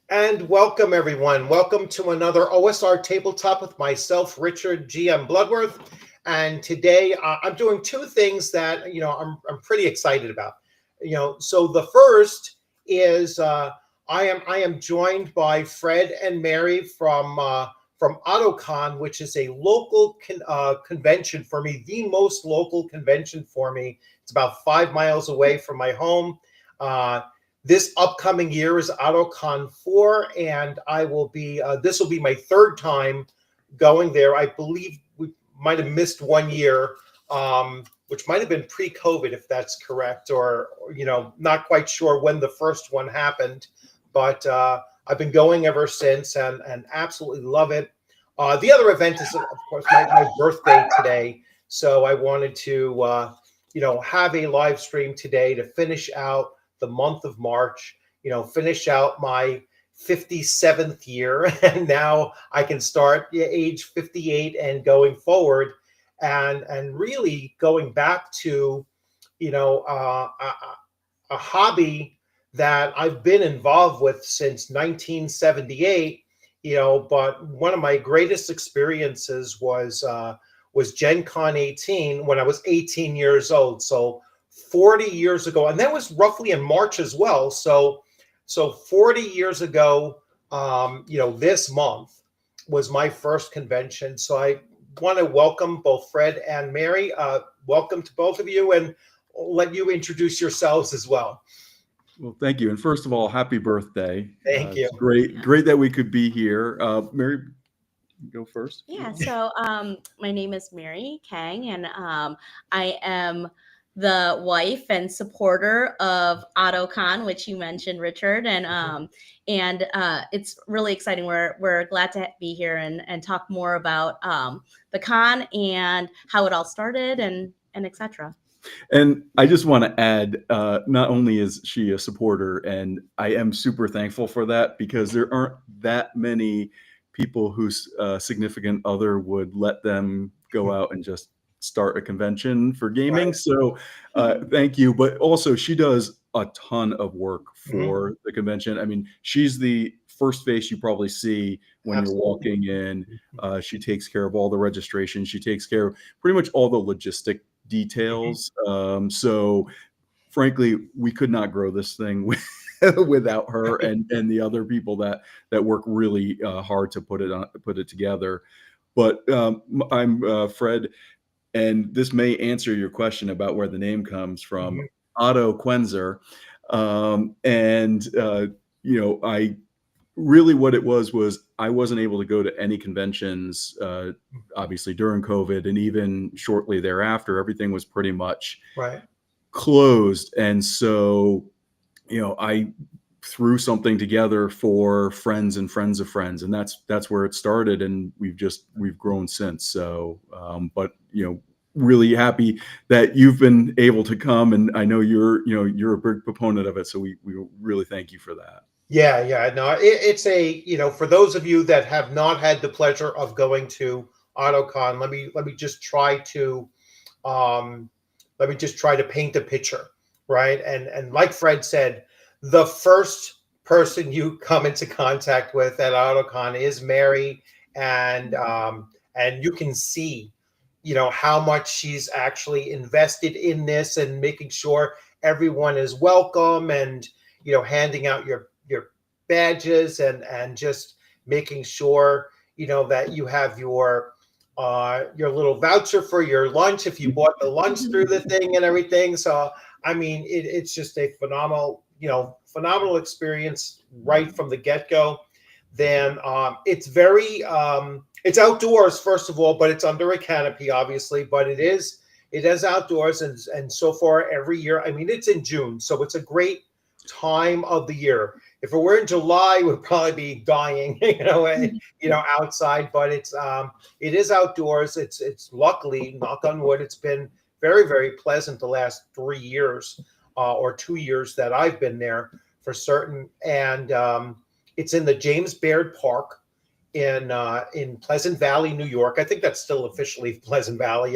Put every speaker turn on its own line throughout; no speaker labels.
And welcome, everyone. Welcome to another OSR Tabletop with myself, Richard GM Bloodworth. And today I'm doing two things that, I'm pretty excited about. So the first is I am joined by Fred and Mary from OttoCon, which is a local convention for me, the most local convention for me. It's about 5 miles away from my home. This upcoming year is OttoCon 4, and I will be, this will be my third time going there. I believe we might have missed 1 year, which might have been pre-COVID, if that's correct, or not quite sure when the first one happened, but I've been going ever since and absolutely love it. The other event is, of course, my birthday today, so I wanted to, have a live stream today to finish out the month of March, finish out my 57th year, and now I can start age 58 and going forward, and really going back to, a hobby that I've been involved with since 1978. But one of my greatest experiences was Gen Con 18 when I was 18 years old. So 40 years ago, and that was roughly in March as well. So 40 years ago, this month was my first convention. So I want to welcome both Fred and Mary. Welcome to both of you, and I'll let you introduce yourselves as well.
Well, thank you. And first of all, happy birthday.
Thank you.
It's great that we could be here. Mary, go first.
Yeah, so my name is Mary Kang, and I am the wife and supporter of OttoCon, which you mentioned, Richard, and it's really exciting. We're glad to be here and talk more about the con and how it all started and etc.
And I just want to add, not only is she a supporter, and I am super thankful for that, because there aren't that many people whose significant other would let them go out and just start a convention for gaming. Right. So thank you. But also, she does a ton of work for the convention. I mean, she's the first face you probably see when Absolutely. You're walking in. She takes care of all the registration. She takes care of pretty much all the logistic details. So frankly, we could not grow this thing without her and the other people that work really hard to put it together. But I'm Fred, and this may answer your question about where the name comes from. Otto Quenzer, I really, what it was I wasn't able to go to any conventions, obviously during COVID, and even shortly thereafter, everything was pretty much closed. And so, I threw something together for friends and friends of friends, and that's where it started, and we've grown since. So, but really happy that you've been able to come, and I know you're a big proponent of it. So we really thank you for that.
Yeah. No, it's for those of you that have not had the pleasure of going to OttoCon, let me just try to paint a picture, right? And like Fred said, the first person you come into contact with at OttoCon is Mary, and you can see, how much she's actually invested in this and making sure everyone is welcome, and handing out your badges and just making sure that you have your little voucher for your lunch if you bought the lunch through the thing and everything. So I mean, it's just a phenomenal experience right from the get-go. Then it's very it's outdoors, first of all, but it's under a canopy, obviously, but it is outdoors, and so far every year, I mean, it's in June, so it's a great time of the year. If it were in July, we'd probably be dying, outside, but it is outdoors. It's luckily, knock on wood, it's been very, very pleasant the last 3 years or 2 years that I've been there for certain. And it's in the James Baird Park in Pleasant Valley, New York. I think that's still officially Pleasant Valley.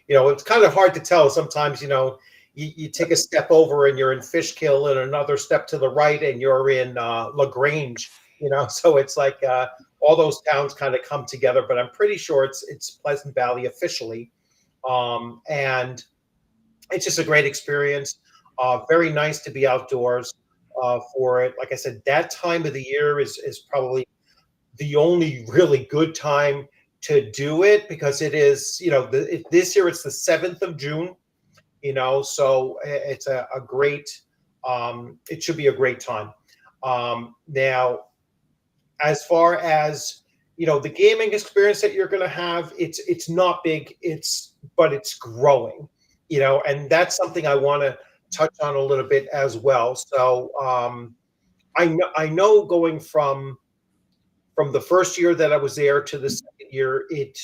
It's kind of hard to tell sometimes. You take a step over and you're in Fishkill, and another step to the right and you're in LaGrange. So it's like all those towns kind of come together. But I'm pretty sure it's Pleasant Valley officially, and it's just a great experience. Very nice to be outdoors for it. Like I said, that time of the year is probably the only really good time to do it, because it is, this year it's the 7th of June, so it's a great, it should be a great time. Now, as far as, the gaming experience that you're going to have, it's not big, but it's growing, and that's something I want to touch on a little bit as well. So I know going from the first year that I was there to the second year, it,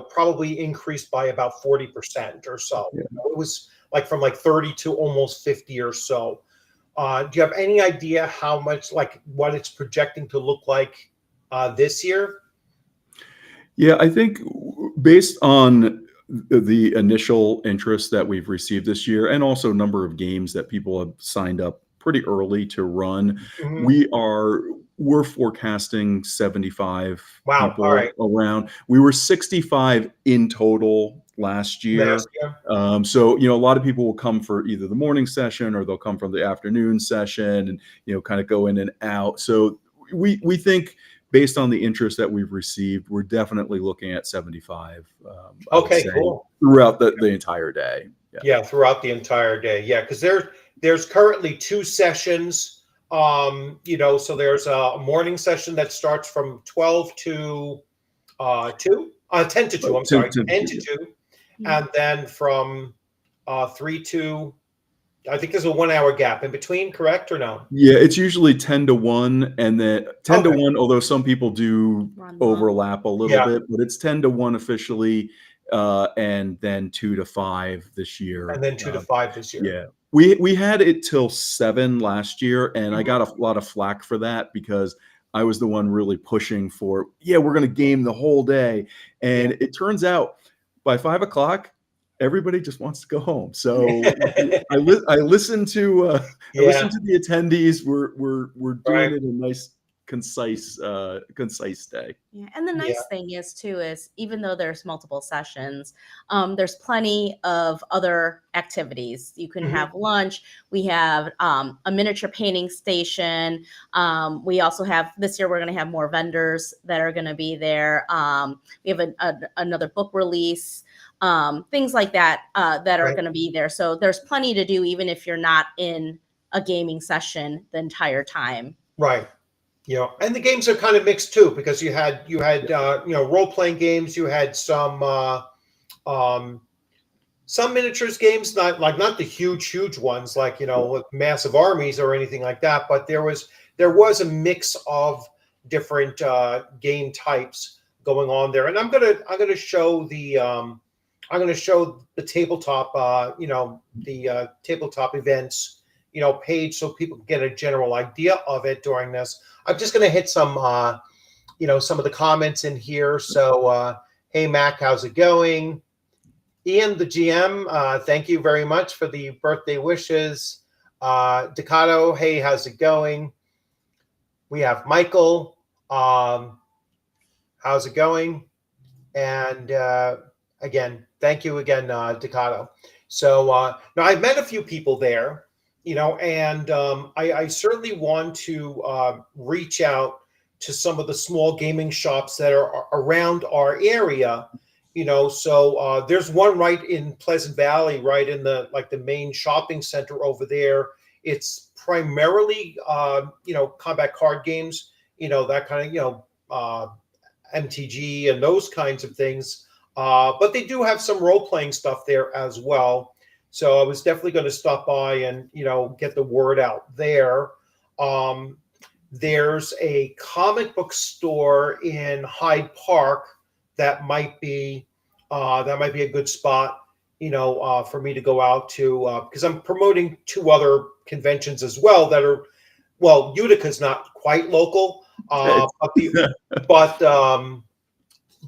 probably increased by about 40% or so.
Yeah.
It was like from like 30 to almost 50 or so. Do you have any idea how much, like what it's projecting to look like this year?
Yeah, I think based on the initial interest that we've received this year, and also number of games that people have signed up pretty early to run,
Mhm.
we're forecasting 75
Wow.
people
All right.
around. We were 65 in total last year.
Last year.
So, a lot of people will come for either the morning session or they'll come from the afternoon session and, kind of go in and out. So we think based on the interest that we've received, we're definitely looking at 75. I would
Okay,
say,
cool.
throughout the entire day.
Yeah, throughout the entire day. Yeah, because there's currently 2 sessions. So there's a morning session that starts from 12 to 10 to 2. I'm sorry, 10 to 2, and then from 3 to, I think there's a 1 hour gap in between. Correct or no?
Yeah, it's usually 10 to 1, and then 10 to
Okay.
1, although some people do
Run long.
overlap a little
Yeah.
bit, but it's 10 to 1 officially, and then 2 to 5 this year.
And then 2 to 5 this year.
Yeah. We had it till 7 last year, and I
Mhm.
got a lot of flack for that because I was the one really pushing for, we're going to game the whole day. And it turns out by 5 o'clock, everybody just wants to go home. So I listened to I
Yeah.
listened to the attendees. We're doing
Right.
it in a nice, concise day.
Yeah, and the nice
Yeah.
thing is even though there's multiple sessions, there's plenty of other activities. You can
Mhm.
have lunch. We have a miniature painting station. We also have, this year we're going to have more vendors that are going to be there. We have another book release, things like that that are
Right.
going to be there. So there's plenty to do even if you're not in a gaming session the entire time.
Right. And the games are kind of mixed too, because you had role playing games. You had some miniatures games, not the huge ones, like with massive armies or anything like that. But there was a mix of different game types going on there. And I'm gonna show the tabletop the tabletop events page, so people can get a general idea of it during this. I'm just going to hit some some of the comments in here. So hey Mac, how's it going? Ian, the GM, thank you very much for the birthday wishes. Ducato, hey, how's it going? We have Michael, how's it going? And again, thank you again, Ducato. So now I've met a few people there, and I certainly want to reach out to some of the small gaming shops that are around our area. So there's one right in Pleasant Valley, right in the main shopping center over there. It's primarily combat card games, that kind of MTG and those kinds of things. But they do have some role-playing stuff there as well. So I was definitely going to stop by and, get the word out there. There's a comic book store in Hyde Park that might be a good spot, for me to go out to, because I'm promoting 2 other conventions as well that are, well, Utica's not quite local, But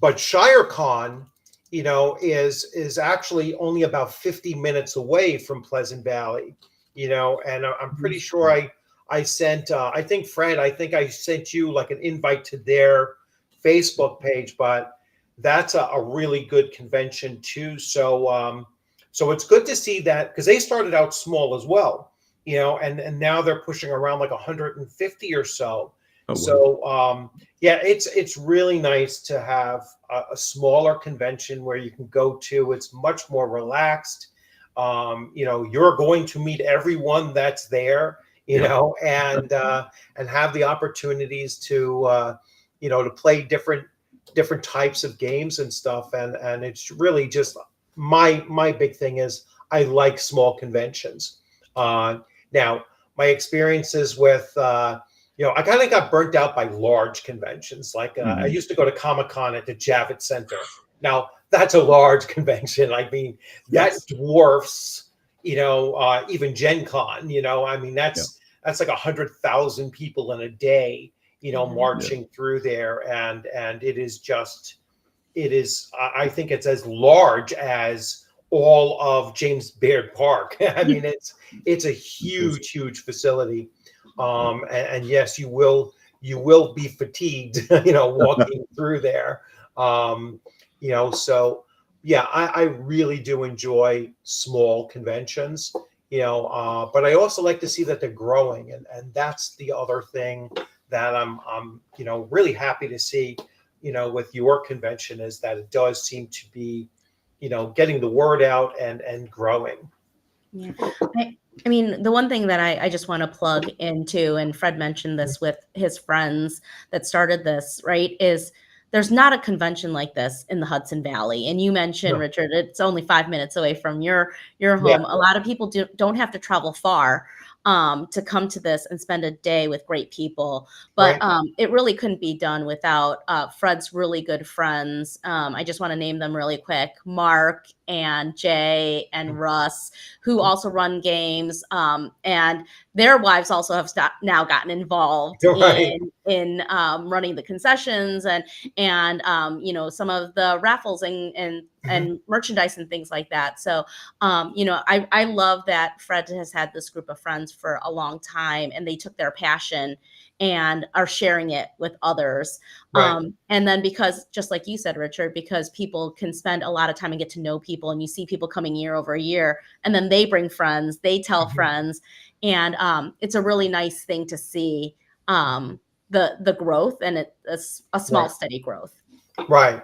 ShireCon, is actually only about 50 minutes away from Pleasant Valley, and I'm pretty sure I sent, I think Fred, I sent you like an invite to their Facebook page, but that's a really good convention too. So it's good to see that, because they started out small as well, and now they're pushing around like 150 or so.
Oh, wow.
So yeah, it's really nice to have a smaller convention where you can go to. It's much more relaxed. You're going to meet everyone that's there, and have the opportunities to to play different types of games and stuff. And it's really just my big thing is I like small conventions. Now my experiences with I kind of got burnt out by large conventions. Like I used to go to Comic-Con at the Javits Center. Now that's a large convention. I mean, that dwarfs, even Gen Con. I mean, that's like 100,000 people in a day, marching through there, and it is. I think it's as large as all of James Baird Park. I mean, it's a huge facility. And yes, you will be fatigued, walking through there. So yeah, I really do enjoy small conventions, but I also like to see that they're growing, and that's the other thing that I'm really happy to see, with your convention, is that it does seem to be, getting the word out and growing.
Yeah. I mean, the one thing that I just want to plug into, and Fred mentioned this with his friends that started this, right, is there's not a convention like this in the Hudson Valley. And you mentioned, Richard, it's only 5 minutes away from your home.
Yeah.
A lot of people don't have to travel far to come to this and spend a day with great people. But it really couldn't be done without Fred's really good friends. I just want to name them really quick: Mark and Jay and Russ, who also run games, and their wives also have now gotten involved in running the concessions and some of the raffles and merchandise and things like that. So I love that Fred has had this group of friends for a long time, and they took their passion and are sharing it with others. And then, because just like you said, Richard, because people can spend a lot of time and get to know people, and you see people coming year over year, and then they bring friends, they tell friends, and it's a really nice thing to see, the growth, and it's a small steady growth. Right.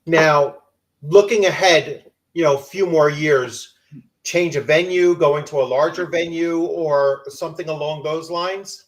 Now, looking ahead, a few more years, change a venue, go into a larger venue, or something along those lines?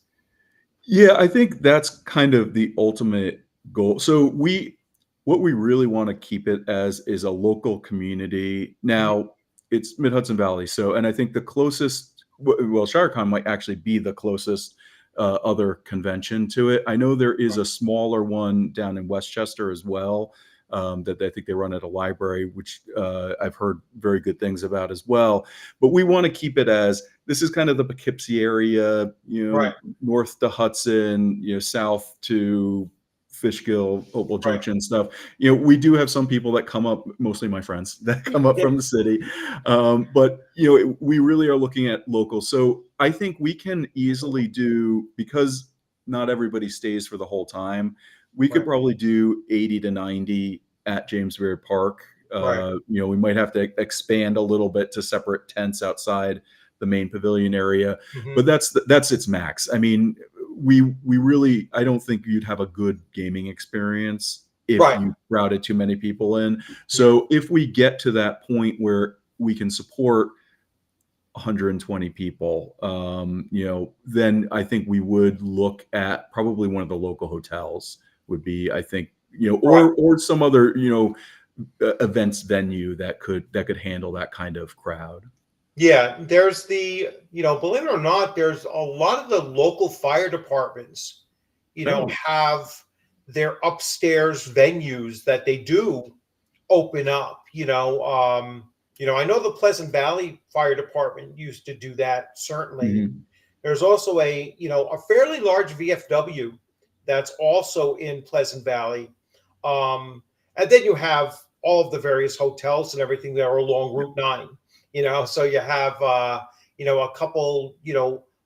Yeah, I think that's kind of the ultimate goal. So what we really want to keep it as is a local community. Now, it's Mid-Hudson Valley. So, and I think the closest, well, ShireCon might actually be the closest other convention to it. I know there is a smaller one down in Westchester as well, that I think they run at a library, which I've heard very good things about as well. But we want to keep it as, this is kind of the Poughkeepsie area, north to Hudson, south to Fishkill, Hopewell Junction stuff. We do have some people that come up, mostly my friends, that come up from the city. But, we really are looking at local. So I think we can easily do, because not everybody stays for the whole time, we could probably do 80 to 90 at James Baird Park. We might have to expand a little bit to separate tents outside the main pavilion area, but that's its max. I mean, we really, I don't think you'd have a good gaming experience if you routed too many people in. So if we get to that point where we can support 120 people, then I think we would look at probably one of the local hotels would be, I think, or some other, events venue that could handle that kind of crowd.
Yeah, there's believe it or not, there's a lot of the local fire departments, have their upstairs venues that they do open up. I know the Pleasant Valley Fire Department used to do that, certainly. There's also a a fairly large VFW that's also in Pleasant Valley, and then you have all of the various hotels and everything that are along Route 9. So you have a couple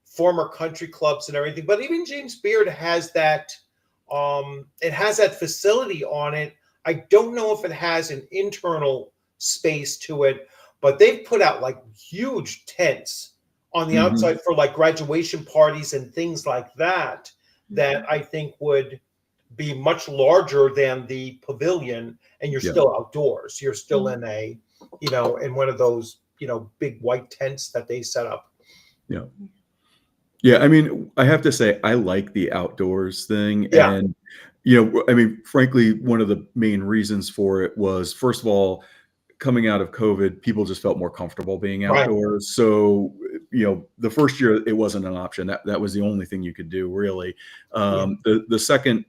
former country clubs and everything. But even James Beard has that. It has that facility on it. I don't know if it has an internal space to it, but they've put out like huge tents on the outside for like graduation parties and things like that, that I think would be much larger than the pavilion, and you're still outdoors. You're still in in one of those, big white tents that they set up.
Yeah. Yeah, I mean, I have to say I like the outdoors thing.
Yeah.
And, I mean, frankly, one of the main reasons for it was, first of all, coming out of COVID, people just felt more comfortable being
Right.
outdoors. So, the first year it wasn't an option. That was the only thing you could do, really. The second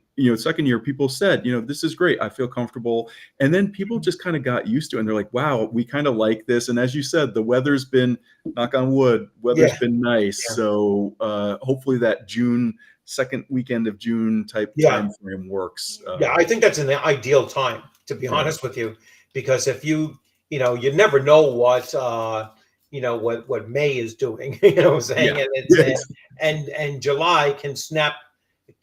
year, people said, this is great. I feel comfortable. And then people just kind of got used to it. And they're like, wow, we kind of like this. And as you said, the weather's been, knock on wood, weather's been nice.
Yeah.
So hopefully that second weekend of June type time frame works.
I think that's an ideal time, to be honest with you, because if you never know what what May is doing. You know what I'm saying?
Yeah.
And it's and July can snap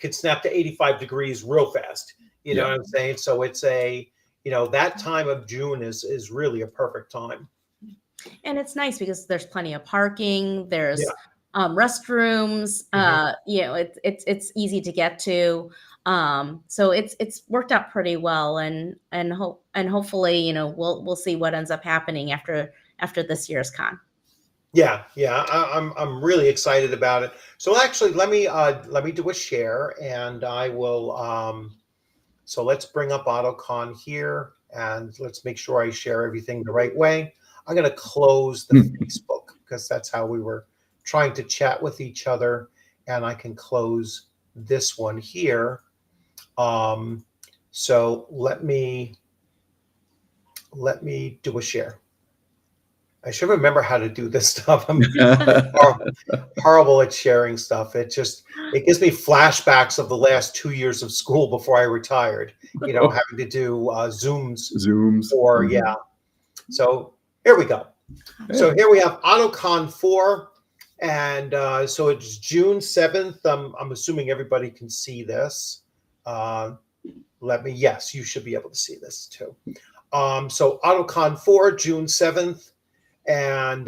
to 85 degrees real fast. You know what I'm saying? So it's that time of June is really a perfect time.
And it's nice because there's plenty of parking. There's restrooms. It's easy to get to. So it's worked out pretty well, and hopefully we'll see what ends up happening after this year's con.
I'm really excited about it. So actually, let me do a share, and I will. So let's bring up OttoCon here, and let's make sure I share everything the right way. I'm going to close the Facebook because that's how we were trying to chat with each other, and I can close this one here. So let me do a share. I should remember how to do this stuff. I'm horrible at sharing stuff. It gives me flashbacks of the last 2 years of school before I retired, having to do Zooms. So here we go. So here we have OttoCon 4. And so it's June 7th. I'm assuming everybody can see this. Yes, you should be able to see this too. So OttoCon 4, June 7th. And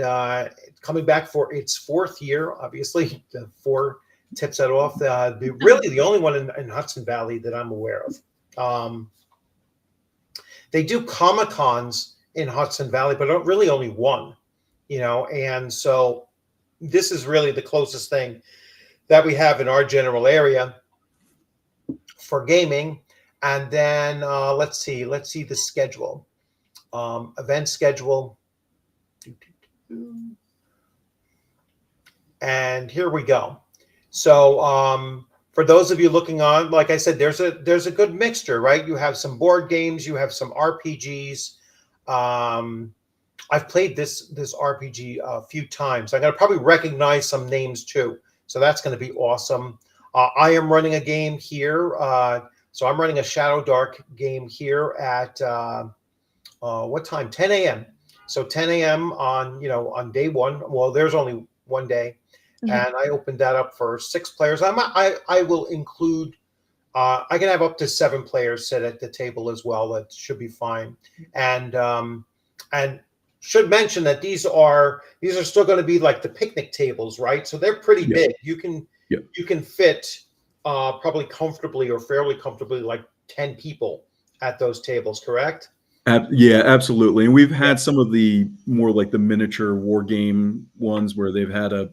coming back for its 4th year, obviously, the 4 tips that off. Really the only one in Hudson Valley that I'm aware of. They do Comic-Cons in Hudson Valley, but really only one, and so this is really the closest thing that we have in our general area for gaming. And then let's see the schedule, event schedule. And here we go. So for those of you looking on, like I said, there's a good mixture, right? You have some board games, you have some RPGs. I've played this RPG a few times. I'm going to probably recognize some names too. So that's going to be awesome. I am running a game here. So I'm running a Shadow Dark game here at what time? 10 a.m. So 10 a.m. on day one. Well, there's only one day. And I opened that up for 6 players. I will include, I can have up to 7 players sit at the table as well. That should be fine. And should mention that these are still going to be like the picnic tables, right? So they're pretty big. You can fit probably comfortably or fairly comfortably like 10 people at those tables, correct?
Yeah, absolutely. And we've had some of the more like the miniature war game ones where they've had a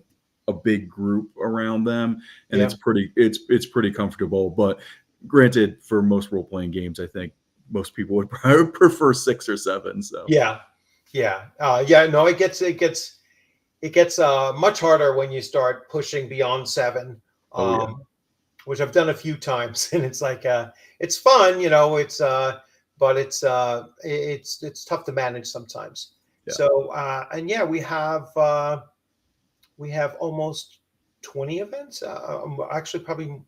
big group around them, and it's pretty comfortable. But granted, for most role-playing games, I think most people would probably prefer 6 or 7. So
no, it gets much harder when you start pushing beyond 7, which I've done a few times, and it's like it's fun, but it's tough to manage sometimes. So we have almost 20 events. Actually, probably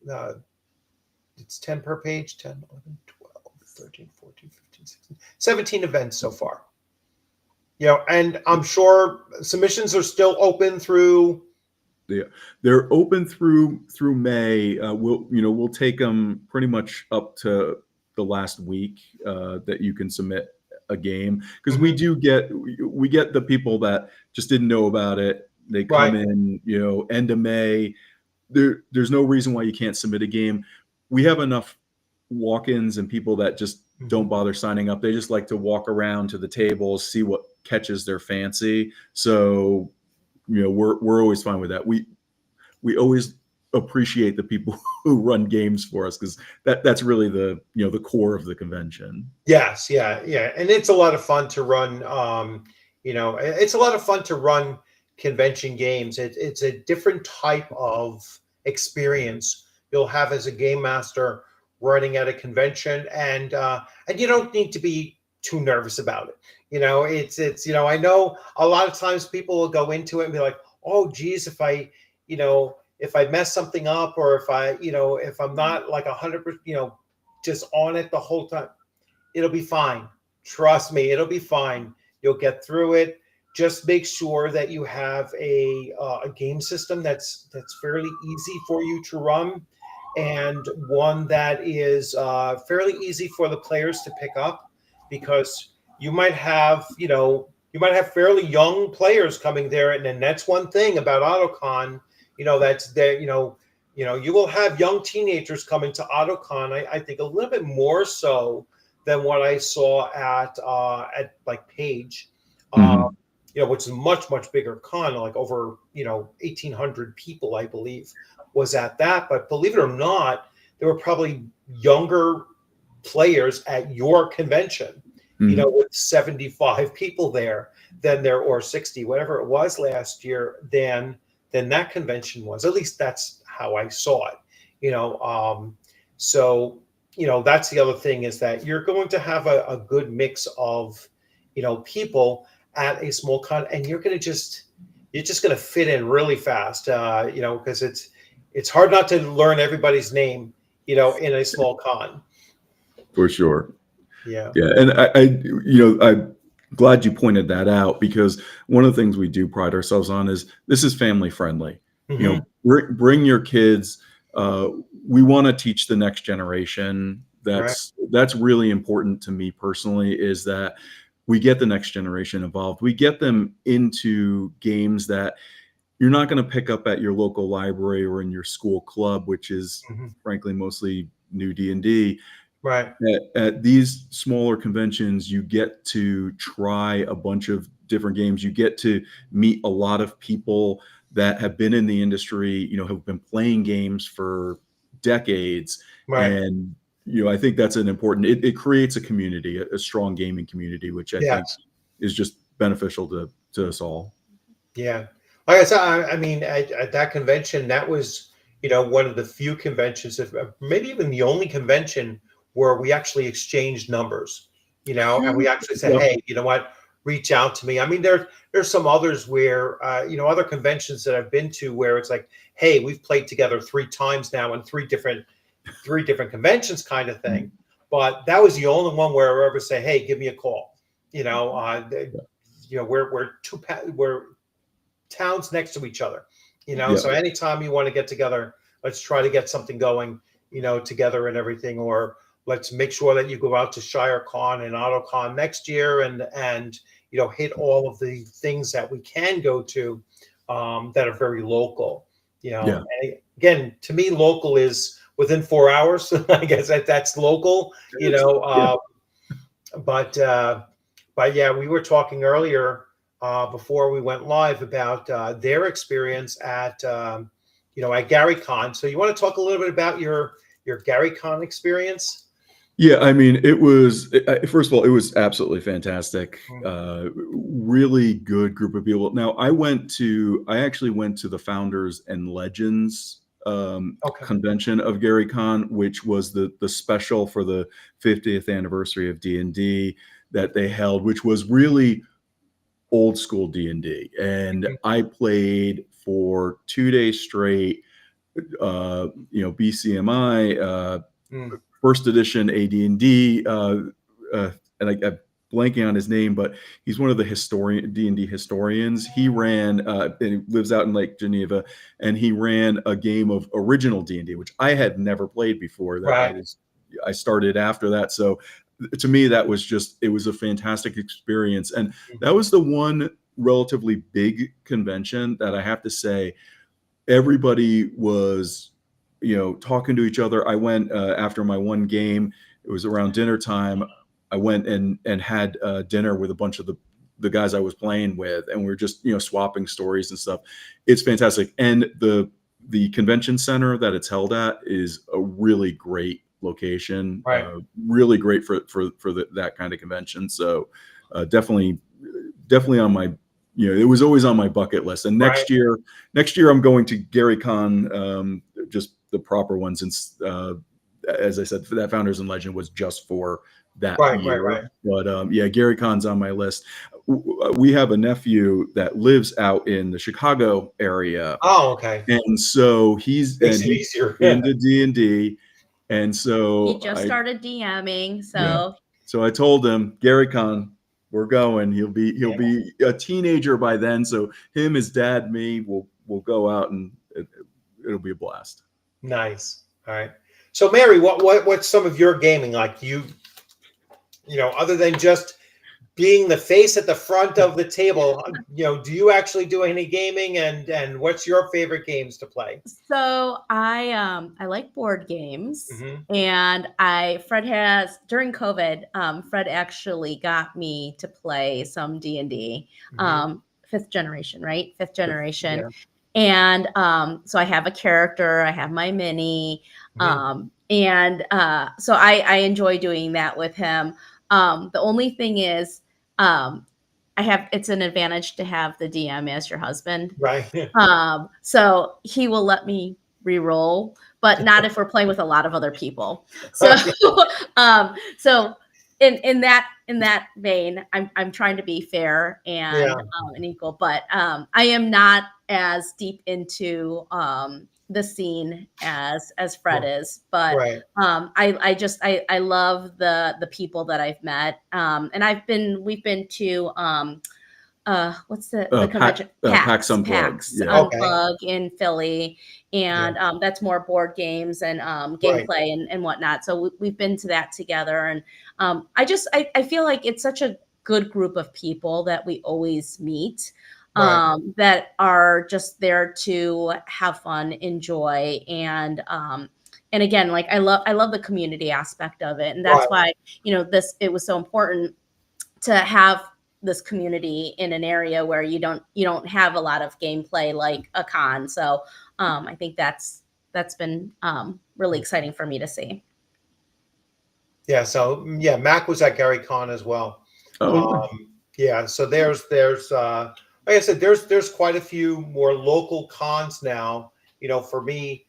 it's 10 per page, 10, 11, 12, 13, 14, 15, 16, 17 events so far. And I'm sure submissions are still open through.
Yeah, they're open through May. We'll take them pretty much up to the last week that you can submit a game, because we get the people that just didn't know about it. They come
Right.
in, end of May. There's no reason why you can't submit a game. We have enough walk-ins and people that just don't bother signing up. They just like to walk around to the tables, see what catches their fancy. So, we're always fine with that. We always appreciate the people who run games for us, because that's really the core of the convention.
Yes, yeah, and it's a lot of fun to run. It's a lot of fun to run convention games. It's a different type of experience you'll have as a game master running at a convention, and you don't need to be too nervous about it. I know a lot of times people will go into it and be like, oh geez, if I mess something up, or if I'm not like 100%, just on it the whole time, it'll be fine. Trust me, it'll be fine. You'll get through it. Just make sure that you have a game system that's fairly easy for you to run, and one that is fairly easy for the players to pick up, because you might have fairly young players coming there, and then that's one thing about OttoCon. That's there. You will have young teenagers coming to OttoCon. I think a little bit more so than what I saw at like Page, which is a much bigger con, like over 1,800 people, I believe, was at that. But believe it or not, there were probably younger players at your convention, with 75 people there, or 60, whatever it was last year, than that convention was. At least that's how I saw it. So that's the other thing, is that you're going to have a good mix of people at a small con, and you're just going to fit in really fast, because it's hard not to learn everybody's name in a small con.
For sure.
Yeah.
And I'm glad you pointed that out, because one of the things we do pride ourselves on is this is family friendly. Bring your kids. We want to teach the next generation. That's really important to me personally, is that we get the next generation involved. We get them into games that you're not going to pick up at your local library or in your school club, which is frankly mostly new D&D.
Right.
At these smaller conventions, you get to try a bunch of different games. You get to meet a lot of people that have been in the industry, have been playing games for decades.
Right.
And, I think that's an important, it creates a community, a strong gaming community, which I think is just beneficial to us all.
Yeah. Like I said, I mean, at that convention, that was, one of the few conventions, maybe even the only convention, where we actually exchanged numbers, and we actually said, hey, you know what, reach out to me. I mean, there's some others where, other conventions that I've been to where it's like, hey, we've played together 3 times now in three different conventions, kind of thing. But that was the only one where I ever say, hey, give me a call. We're towns next to each other, so anytime you want to get together, let's try to get something going, together and everything. Or let's make sure that you go out to ShireCon and OttoCon next year, and hit all of the things that we can go to, that are very local. And again, to me, local is within 4 hours. I guess that's local. But yeah, we were talking earlier before we went live about their experience at GaryCon. So you want to talk a little bit about your GaryCon experience?
Yeah, I mean, first of all, it was absolutely fantastic. Really good group of people. Now, I actually went to the Founders and Legends convention of GaryCon, which was the special for the 50th anniversary of D&D that they held, which was really old school D&D. And I played for 2 days straight. BCMI, first edition AD&D, and I'm blanking on his name, but he's one of the D&D historians. He ran, and he lives out in Lake Geneva, and he ran a game of original D&D, which I had never played before. I started after that, so to me it was a fantastic experience, and that was the one relatively big convention that I have to say everybody was talking to each other. I went after my one game, it was around dinner time. I went and had dinner with a bunch of the guys I was playing with, and we were just swapping stories and stuff. It's fantastic, and the convention center that it's held at is a really great location, really great for that kind of convention. So definitely on my it was always on my bucket list. And next year I'm going to GaryCon, just the proper one, since as I said, that Founders and Legend was just for that year. But GaryCon's on my list. We have a nephew that lives out in the Chicago area.
Oh, okay.
And so he's
easier
into D&D. And so
he just started DMing.
So I told him, GaryCon, we're going. He'll be a teenager by then. So him, his dad, me, we'll go out, and it'll be a blast.
Nice. All right. So Mary, what's some of your gaming like? Other than just being the face at the front of the table, do you actually do any gaming, and what's your favorite games to play?
So I like board games, and Fred has, during COVID, Fred actually got me to play some D&D, fifth generation.
Yeah.
And so I have a character, I have my mini, and so I enjoy doing that with him. The only thing is, it's an advantage to have the DM as your husband.
Right.
So he will let me re-roll, but not if we're playing with a lot of other people. So, so in that vein, I'm trying to be fair and equal, but I am not as deep into the scene as Fred is, but I love the people that I've met, and we've been to what's the convention? PAX Unplug in Philly, and that's more board games and gameplay and whatnot. So we've been to that together, and I feel like it's such a good group of people that we always meet. That are just there to have fun, enjoy, and again, like I love the community aspect of it, and that's why it was so important to have this community in an area where you don't have a lot of gameplay like a con. So I think that's been really exciting for me to see.
Yeah. So Mac was at GaryCon as well. So there's like I said, there's quite a few more local cons now, for me,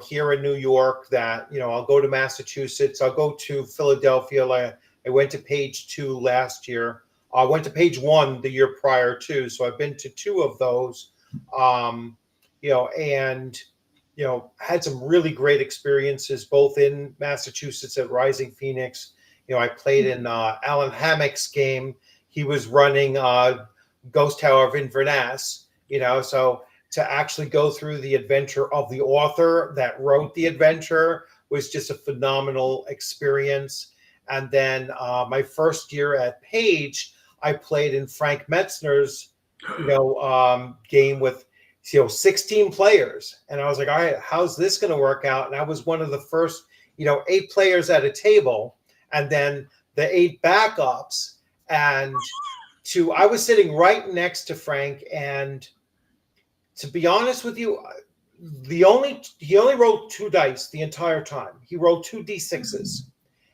here in New York, that, I'll go to Massachusetts, I'll go to Philadelphia. I went to Page 2 last year. I went to Page 1 the year prior too. So I've been to 2 of those, and, had some really great experiences, both in Massachusetts at Rising Phoenix. I played in Alan Hammock's game. He was running Ghost Tower of Inverness, so to actually go through the adventure of the author that wrote the adventure was just a phenomenal experience. And then my first year at Page, I played in Frank Metzner's, game with, 16 players. And I was like, all right, how's this going to work out? And I was one of the first, 8 players at a table, and then the 8 backups. And I was sitting right next to Frank, and to be honest with you, he only rolled 2 dice the entire time. He rolled 2 D6s.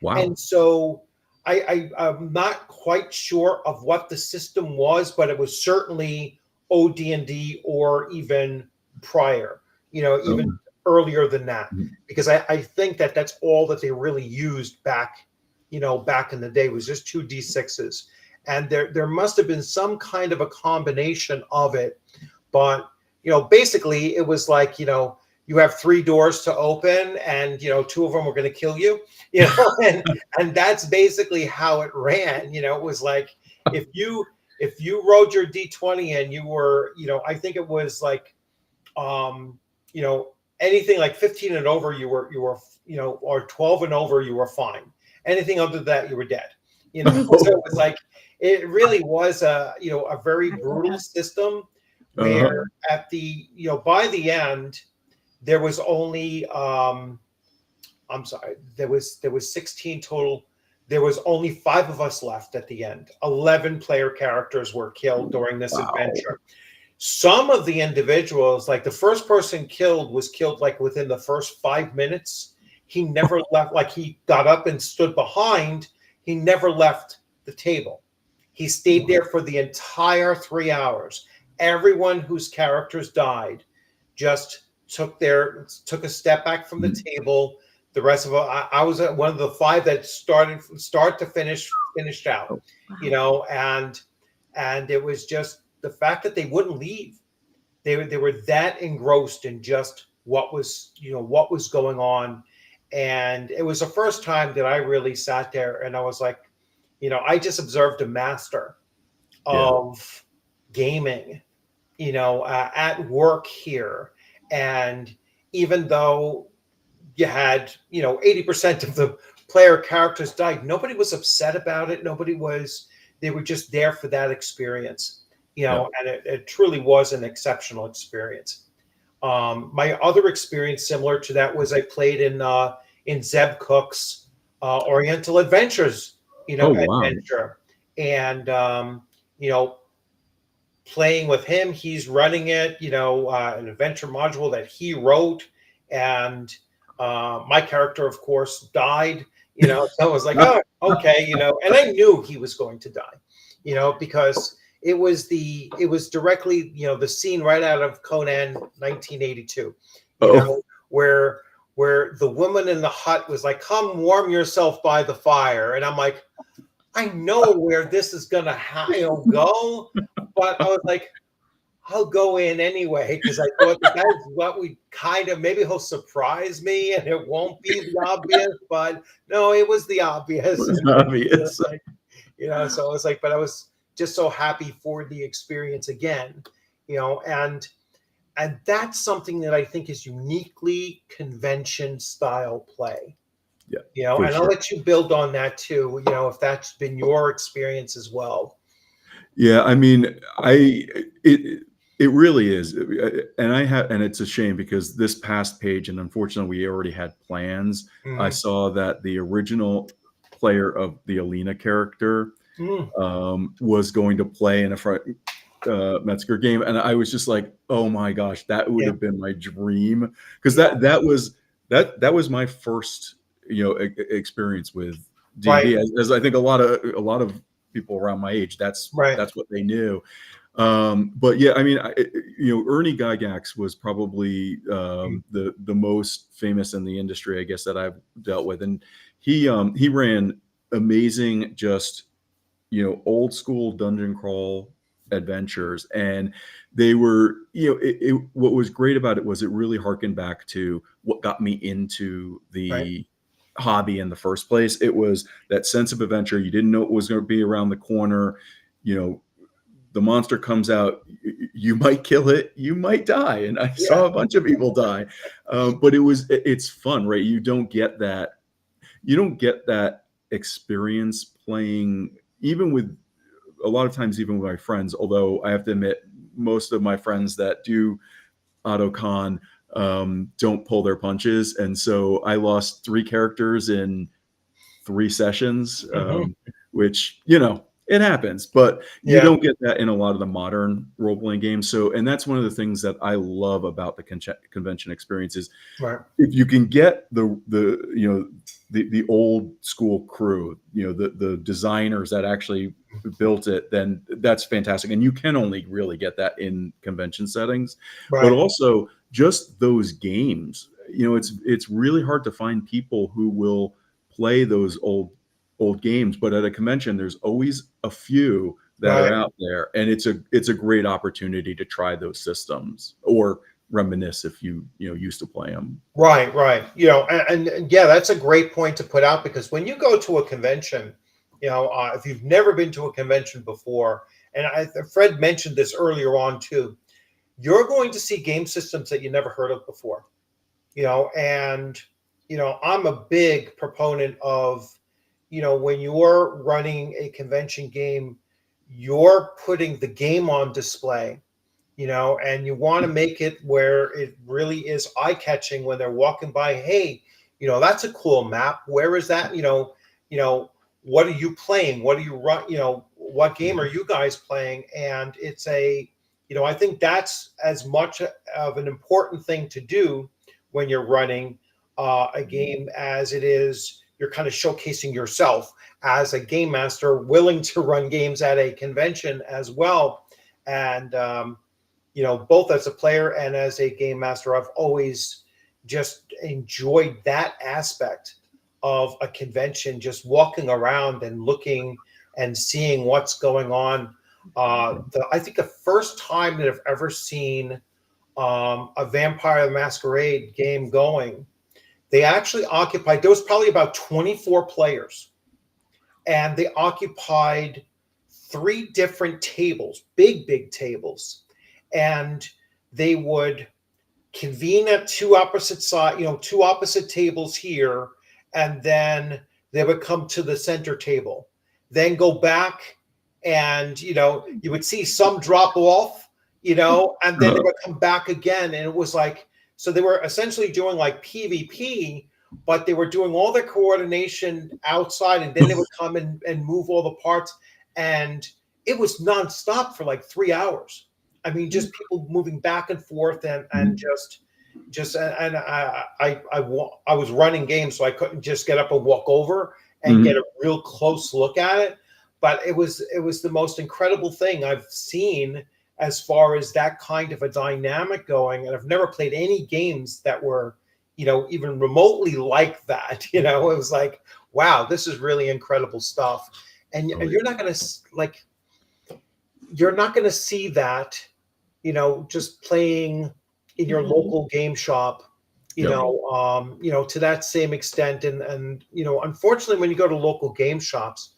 Wow.
And so I'm not quite sure of what the system was, but it was certainly OD&D or even prior, even earlier than that, because I think that's all that they really used back in the day, was just 2 D6s. And there must have been some kind of a combination of it. But, basically it was like, you have 3 doors to open, and 2 of them are going to kill you, and that's basically how it ran. It was like, if you rolled your d20 and you were, I think it was like, you know, anything like 15 and over, you were, or 12 and over, you were fine. Anything under that, you were dead. So it was like, it really was a very brutal system, where at the, by the end, there was only, I'm sorry, there was 16 total. There was only 5 of us left at the end. 11 player characters were killed during this adventure. Some of the individuals, like the first person killed, was killed like within the first 5 minutes. He never left. Like, he got up and stood behind. He never left the table. He stayed there for the entire 3 hours. Everyone whose characters died just took a step back from the table. The rest of it, I was one of the 5 that started from start to finished out, and it was just the fact that they wouldn't leave. They were that engrossed in just what was going on. And it was the first time that I really sat there and I was like, I just observed a master of gaming, at work here. And even though you had, 80% of the player characters died, nobody was upset about it. They were just there for that experience, and it truly was an exceptional experience. My other experience similar to that was I played in Zeb Cook's Oriental Adventures, adventure. And, playing with him, he's running it, an adventure module that he wrote. And my character, of course, died, so I was like, oh, okay, and I knew he was going to die, because it was directly, the scene right out of Conan 1982, where the woman in the hut was like, come warm yourself by the fire. And I'm like, I know where this is going to go, but I was like, I'll go in anyway, because I thought that's what we maybe he'll surprise me and it won't be the obvious, but no, it was the obvious.
It was obvious.
So I was like, but I was just so happy for the experience again, and that's something that I think is uniquely convention style play.
Yeah.
And I'll let you build on that too, if that's been your experience as well.
Yeah, I mean, it really is, and it's a shame because this past page, and unfortunately, we already had plans. I saw that the original player of the Alina character was going to play in a Metzger game, and I was just like, oh my gosh, that would have been my dream, because that was my first experience with D&D, as I think a lot of people around my age, that's what they knew. But yeah, I mean, Ernie Gygax was probably the most famous in the industry, I guess, that I've dealt with, and he ran amazing, just old school dungeon crawl adventures, and they were, what was great about it was it really harkened back to what got me into the hobby in the first place. It was that sense of adventure. You didn't know it was going to be around the corner. The monster comes out, you might kill it, you might die. And I saw a bunch of people die. But it's fun, right? You don't get that experience playing, even with a lot of times, even with my friends, although I have to admit, most of my friends that do OttoCon don't pull their punches. And so I lost 3 characters in 3 sessions, which, it happens, but you don't get that in a lot of the modern role-playing games. So, and that's one of the things that I love about the convention experience is if you can get the old school crew, the designers that actually built it, then that's fantastic. And you can only really get that in convention settings, but also just those games, it's really hard to find people who will play those old games, but at a convention, there's always a few that are out there, and it's a great opportunity to try those systems or reminisce if you used to play them.
Right. And yeah, that's a great point to put out, because when you go to a convention, if you've never been to a convention before, and Fred mentioned this earlier on too, you're going to see game systems that you never heard of before. And I'm a big proponent of, when you're running a convention game, you're putting the game on display, and you want to make it where it really is eye-catching when they're walking by. Hey, that's a cool map. Where is that? What are you playing? What do you run? What game are you guys playing? And it's I think that's as much of an important thing to do when you're running a game as it is you're kind of showcasing yourself as a game master willing to run games at a convention as well. And both as a player and as a game master, I've always just enjoyed that aspect of a convention, just walking around and looking and seeing what's going on. I think the first time that I've ever seen a Vampire the Masquerade game going, they actually occupied, there was probably about 24 players, and they occupied 3 different tables, big tables. And they would convene at 2 opposite side, 2 opposite tables here, and then they would come to the center table, then go back, and you would see some drop off, and then they would come back again. And it was like, so they were essentially doing like PvP, but they were doing all their coordination outside, and then they would come and move all the parts, and it was nonstop for like 3 hours. I mean, just people moving back and forth, and I was running games, so I couldn't just get up and walk over and get a real close look at it. But it was the most incredible thing I've seen as far as that kind of a dynamic going. And I've never played any games that were, even remotely like that. It was like, wow, this is really incredible stuff. And you're not going to see that, just playing in your local game shop, to that same extent. And unfortunately, when you go to local game shops,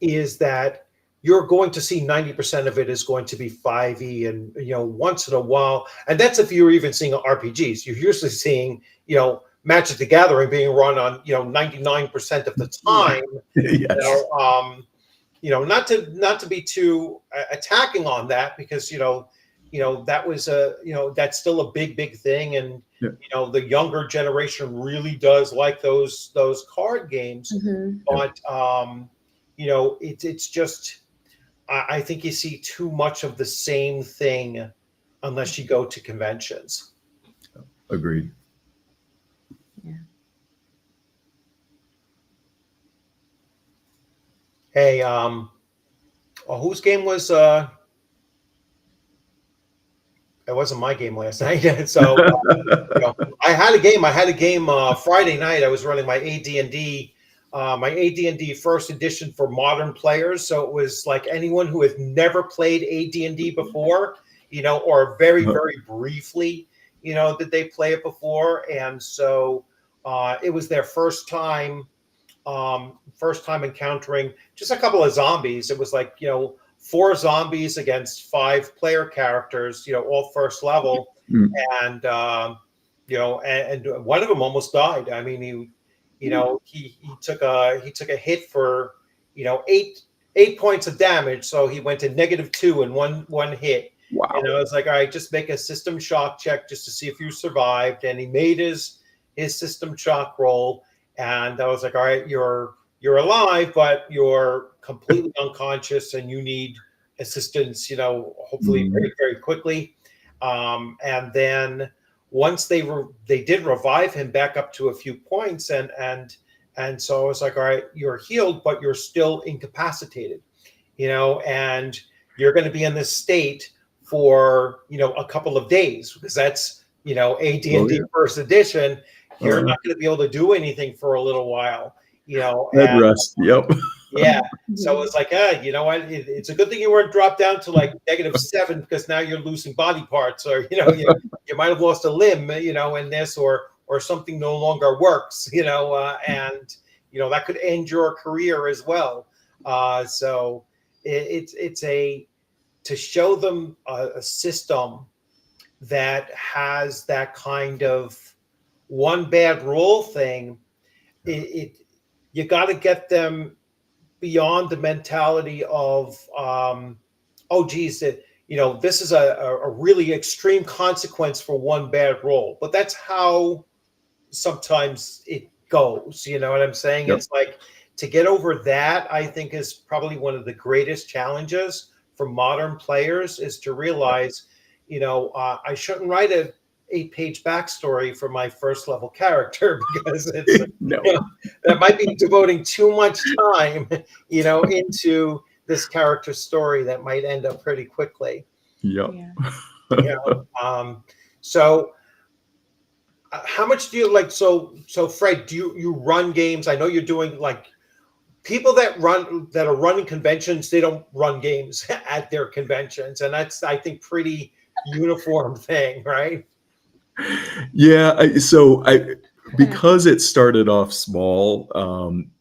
is that you're going to see 90% of it is going to be 5e, and once in a while, and that's if you're even seeing RPGs. You're usually seeing Magic the Gathering being run on 99% of the time.
Yes.
Not to be too attacking on that, because that was that's still a big thing, and the younger generation really does like those card games. But it's just, I think you see too much of the same thing unless you go to conventions.
Agreed.
Yeah.
Hey, whose game was it wasn't my game last night. So I had a game Friday night. I was running my AD&D first edition for modern players. So it was like anyone who has never played AD&D before, or very briefly, did they play it before. And so it was their first time encountering just a couple of zombies. It was like, 4 zombies against 5 player characters, all first level. And, and one of them almost died. I mean, he took a hit for, 8 points of damage. So he went to -2 in one hit.
Wow.
And I was like, all right, just make a system shock check just to see if you survived. And he made his system shock roll. And I was like, all right, you're alive, but you're completely unconscious, and you need assistance, hopefully very, very quickly. And then once they did revive him back up to a few points, and so I was like, all right, you're healed, but you're still incapacitated, and you're going to be in this state for, a couple of days, because that's, AD&D first edition. You're not going to be able to do anything for a little while,
Bed rest. Yep.
Yeah. So it's like, you know what? It's a good thing you weren't dropped down to like -7 because now you're losing body parts, or you might have lost a limb, in this, or something no longer works, and that could end your career as well. So it's a to show them a system that has that kind of one bad rule thing. It You got to get them beyond the mentality of oh geez, this is a really extreme consequence for one bad roll, but that's how sometimes it goes, you know what I'm saying?
Yep.
It's like, to get over that, I think, is probably one of the greatest challenges for modern players, is to realize, I shouldn't write a 8-page backstory for my first level character because it's
No.
that might be devoting too much time, into this character story that might end up pretty quickly.
Yep.
So how much do you like? So Fred, do you run games? I know you're doing, like, people that are running conventions, they don't run games at their conventions, and that's, I think, pretty uniform thing, right?
Yeah. Because it started off small,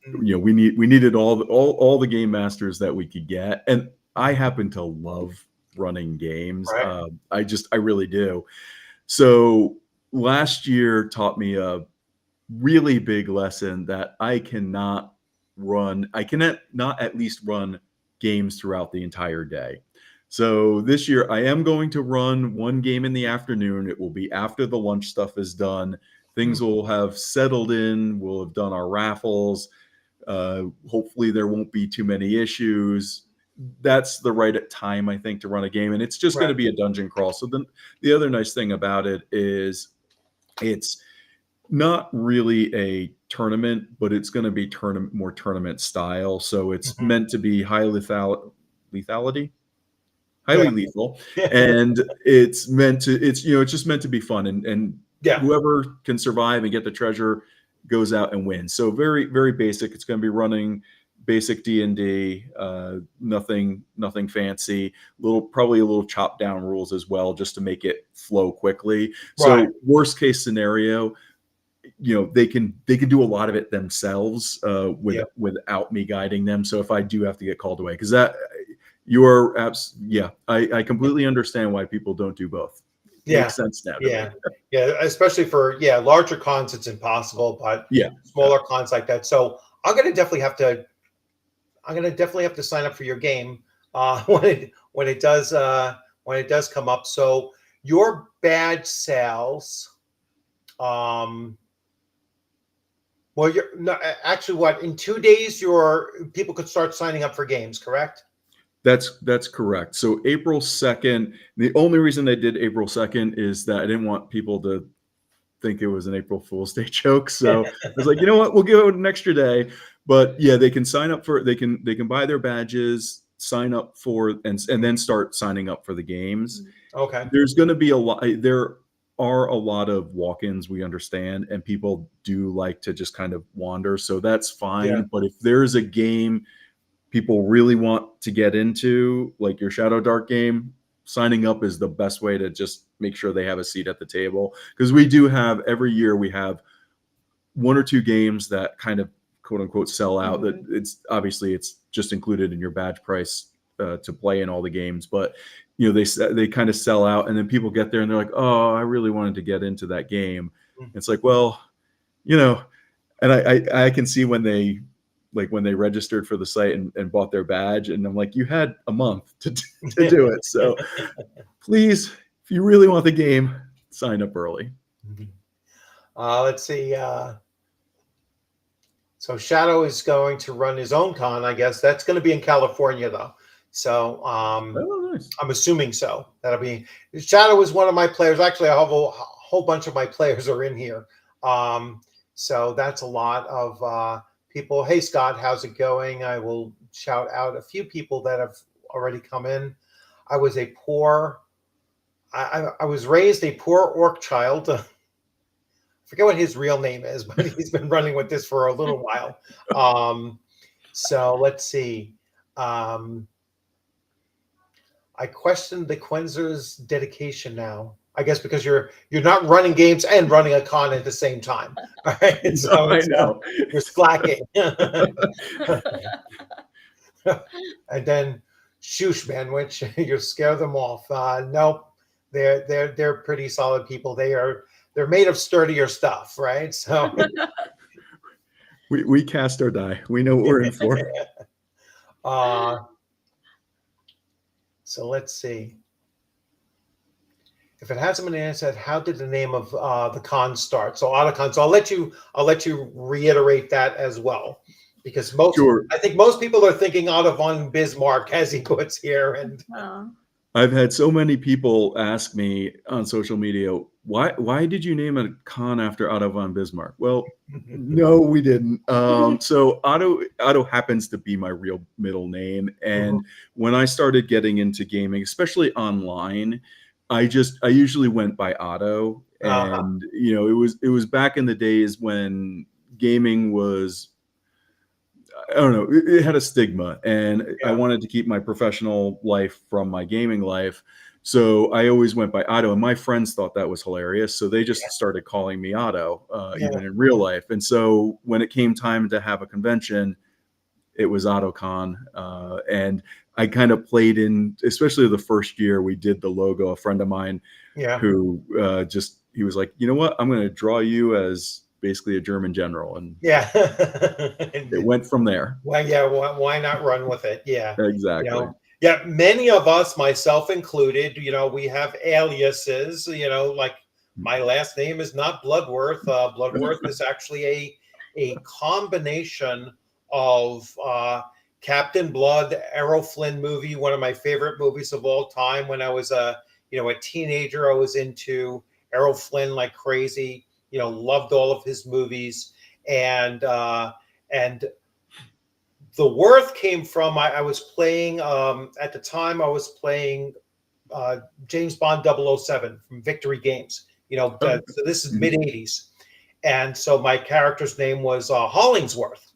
we needed all the game masters that we could get, and I happen to love running games.
Right.
I really do. So last year taught me a really big lesson that I cannot not at least run games throughout the entire day. So this year I am going to run one game in the afternoon. It will be after the lunch stuff is done. Things will have settled in. We'll have done our raffles. Hopefully there won't be too many issues. That's the right time, I think, to run a game. And it's just going to be a dungeon crawl. So then the other nice thing about it is it's not really a tournament, but it's going to be more tournament style. So it's meant to be highly lethal, and it's just meant to be fun, and whoever can survive and get the treasure goes out and wins. So very, very basic. It's going to be running basic D&D, nothing fancy. Probably a little chopped down rules as well, just to make it flow quickly. So worst case scenario, they can do a lot of it themselves without me guiding them. So if I do have to get called away, because I completely understand why people don't do both. Makes sense now.
Especially for larger cons, it's impossible, but smaller cons like that. So I'm gonna definitely have to sign up for your game when it does come up. So your badge sales, well, you're not actually, what, in 2 days people could start signing up for games, correct?
That's correct. So April 2nd, the only reason they did April 2nd is that I didn't want people to think it was an April Fool's Day joke. So I was like, you know what, we'll give it an extra day. But yeah, they can sign up they can buy their badges, sign up for, and then start signing up for the games.
Okay.
There's going to be there are a lot of walk-ins, we understand, and people do like to just kind of wander. So that's fine. But if there's a game people really want to get into, like your Shadow Dark game, signing up is the best way to just make sure they have a seat at the table. Because we do have, every year we have 1 or 2 games that kind of quote unquote sell out. That it's just included in your badge price to play in all the games. But they kind of sell out, and then people get there and they're like, oh, I really wanted to get into that game. It's like, well, and I can see when they registered for the site and bought their badge, and I'm like, you had a month to do it. So please, if you really want the game, sign up early.
Let's see. So Shadow is going to run his own con, I guess. That's going to be in California, though. So
nice.
I'm assuming so. That'll be, Shadow is one of my players. Actually, I have a whole bunch of my players are in here. So that's a lot of people. Hey, Scott, how's it going? I will shout out a few people that have already come in. I was raised a poor orc child. I forget what his real name is, but he's been running with this for a little while. So let's see. I question the Quenzer's dedication now. I guess because you're not running games and running a con at the same time. All right, so
I know.
you're slacking. And then shoosh, man, which you scare them off. Nope, they're pretty solid people. They're made of sturdier stuff, right? So
We cast our die. We know what we're in for.
So let's see. If it hasn't been answered, how did the name of the con start? So OttoCon. So I'll let you reiterate that as well, because
Sure.
I think most people are thinking Otto von Bismarck, as he puts here. And
I've had so many people ask me on social media, why did you name a con after Otto von Bismarck? Well, no, we didn't. So Otto happens to be my real middle name. And when I started getting into gaming, especially online, I usually went by Otto. And it was back in the days when gaming was, I don't know, it had a stigma, and I wanted to keep my professional life from my gaming life. So I always went by Otto, and my friends thought that was hilarious. So they just started calling me Otto, even in real life. And so when it came time to have a convention, it was OttoCon. And I kind of played in, especially the first year we did the logo, a friend of mine who he was like, you know what, I'm going to draw you as basically a German general. And it went from there.
Well, why not run with it? Yeah,
exactly.
Many of us, myself included, we have aliases, like my last name is not Bloodworth. Bloodworth is actually a combination of Captain Blood, Errol Flynn movie, one of my favorite movies of all time. When I was a teenager, I was into Errol Flynn like crazy. Loved all of his movies, and the Worth came from I was playing at the time I was playing James Bond 007 from Victory Games. So this is mid '80s, and so my character's name was Hollingsworth.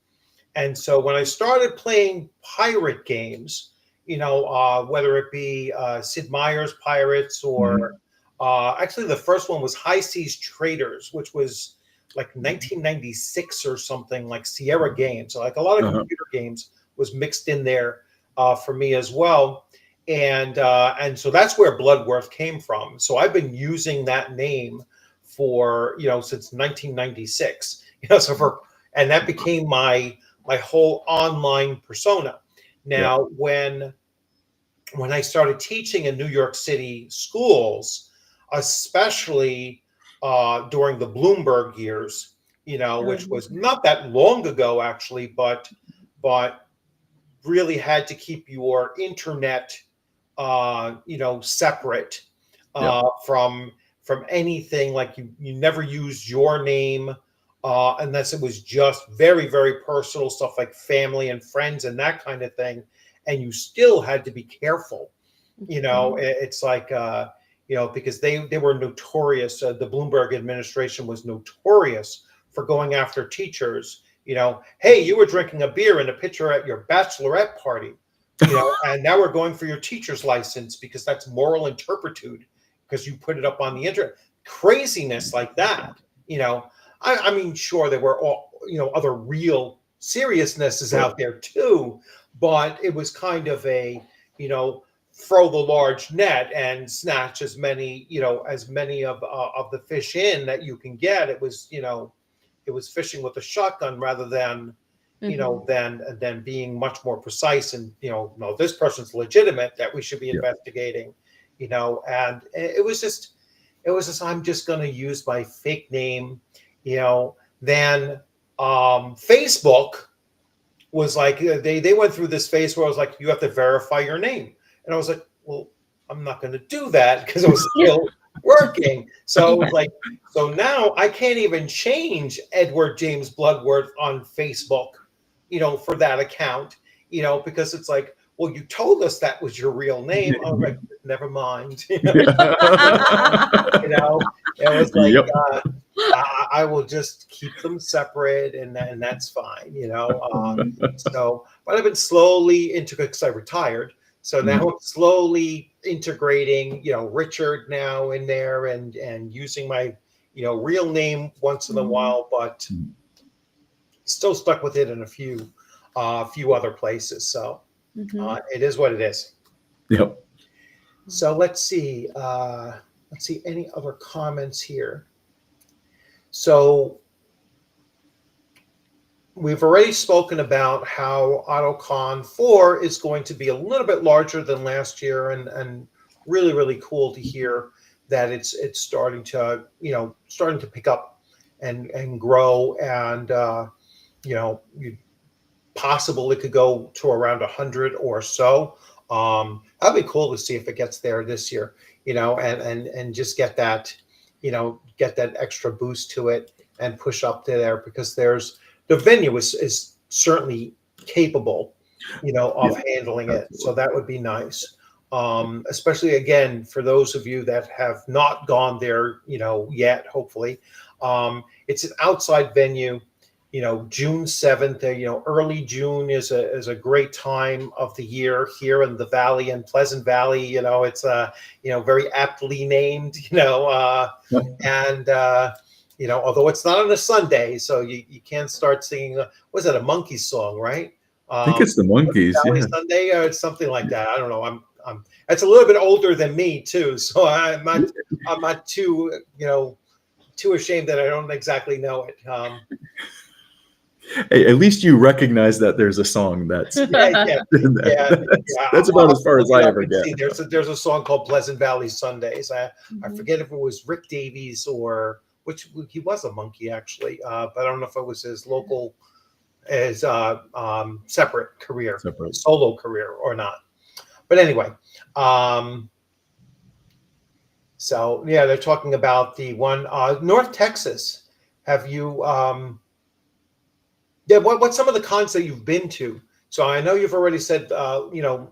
And so when I started playing pirate games, whether it be Sid Meier's Pirates or actually, the first one was High Seas Traders, which was like 1996 or something, like Sierra Games. So like a lot of computer games was mixed in there for me as well. And so that's where Bloodworth came from. So I've been using that name for, since 1996. And that became my whole online persona. Now, when I started teaching in New York City schools, especially during the Bloomberg years, which was not that long ago, actually, but really had to keep your internet, separate from anything. Like you never used your name unless it was just very, very personal stuff like family and friends and that kind of thing. And you still had to be careful. It's like, because they were notorious. The Bloomberg administration was notorious for going after teachers. Hey, you were drinking a beer and a pitcher at your bachelorette party, and now we're going for your teacher's license because that's moral turpitude because you put it up on the internet. Craziness like that. I mean, sure, there were all, other real seriousnesses out there too, but it was kind of a, throw the large net and snatch as many of the fish in that you can get. It was, it was fishing with a shotgun rather than, than being much more precise and, no, this person's legitimate that we should be investigating, and it was just, I'm just going to use my fake name, then Facebook was like, they went through this phase where I was like, you have to verify your name. And I was like, well, I'm not going to do that because it was still working. So it was like, so now I can't even change Edward James Bloodworth on Facebook, for that account, because it's like, well, you told us that was your real name. Oh, right, never mind. It was like, I will just keep them separate, and that's fine, you know. So, but I've been slowly into because I retired, so now I'm slowly integrating, you know, Richard now in there, and using my, you know, real name once in a while, but still stuck with it in a few other places. So it is what it is.
Yep.
So let's see. Any other comments here. So we've already spoken about how AutoCon 4 is going to be a little bit larger than last year, and really, really cool to hear that it's starting to, you know, starting to pick up and grow, and you know, possible it could go to around 100 or so. That'd be cool to see if it gets there this year, you know, and just get that, you know, get that extra boost to it and push up to there, because the venue is certainly capable, you know, of handling it. So that would be nice. Especially again, for those of you that have not gone there, you know, yet, hopefully. It's an outside venue. You know, June 7th, you know, early June is a great time of the year here in the Valley, and Pleasant Valley. You know, it's you know, very aptly named, you know, and you know, although it's not on a Sunday, so you can't start singing, was that a monkey song, right?
I think it's the Monkeys.
Valley
Yeah.
Sunday or something like that. I don't know. I'm it's a little bit older than me too, so I'm not too, you know, too ashamed that I don't exactly know it.
Hey, at least you recognize that there's a song that's
Yeah.
that's about as far as I ever get.
See, there's a song called Pleasant Valley Sundays. I forget if it was Rick Davies or which, he was a monkey actually, but I don't know if it was his local, his separate career, solo career or not. But anyway, so yeah, they're talking about the one North Texas. Have you yeah, what's some of the cons that you've been to? So I know you've already said, you know,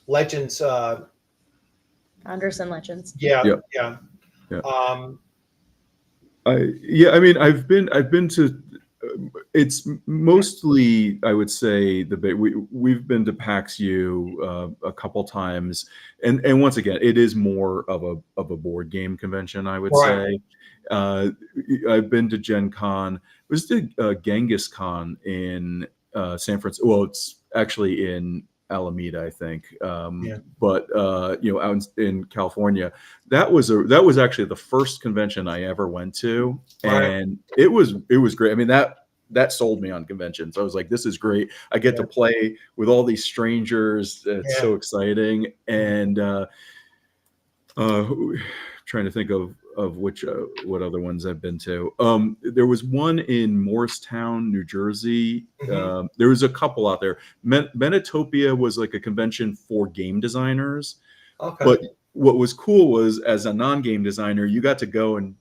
Legends.
Founders and Legends.
Yeah.
I mean, I've been to. It's mostly, I would say, we've been to PAX U a couple times, and once again, it is more of a board game convention, I would say. I've been to Gen Con. It was the Genghis Con in San Francisco. Well, it's actually in Alameda, I think. But you know, out in California, that was actually the first convention I ever went to, and it was great. I mean, that sold me on conventions. I was like, this is great. I get to play with all these strangers. It's so exciting. And trying to think of which what other ones I've been to. There was one in Morristown, New Jersey. There was a couple out there. Menotopia was like a convention for game designers. But what was cool was, as a non-game designer, you got to go and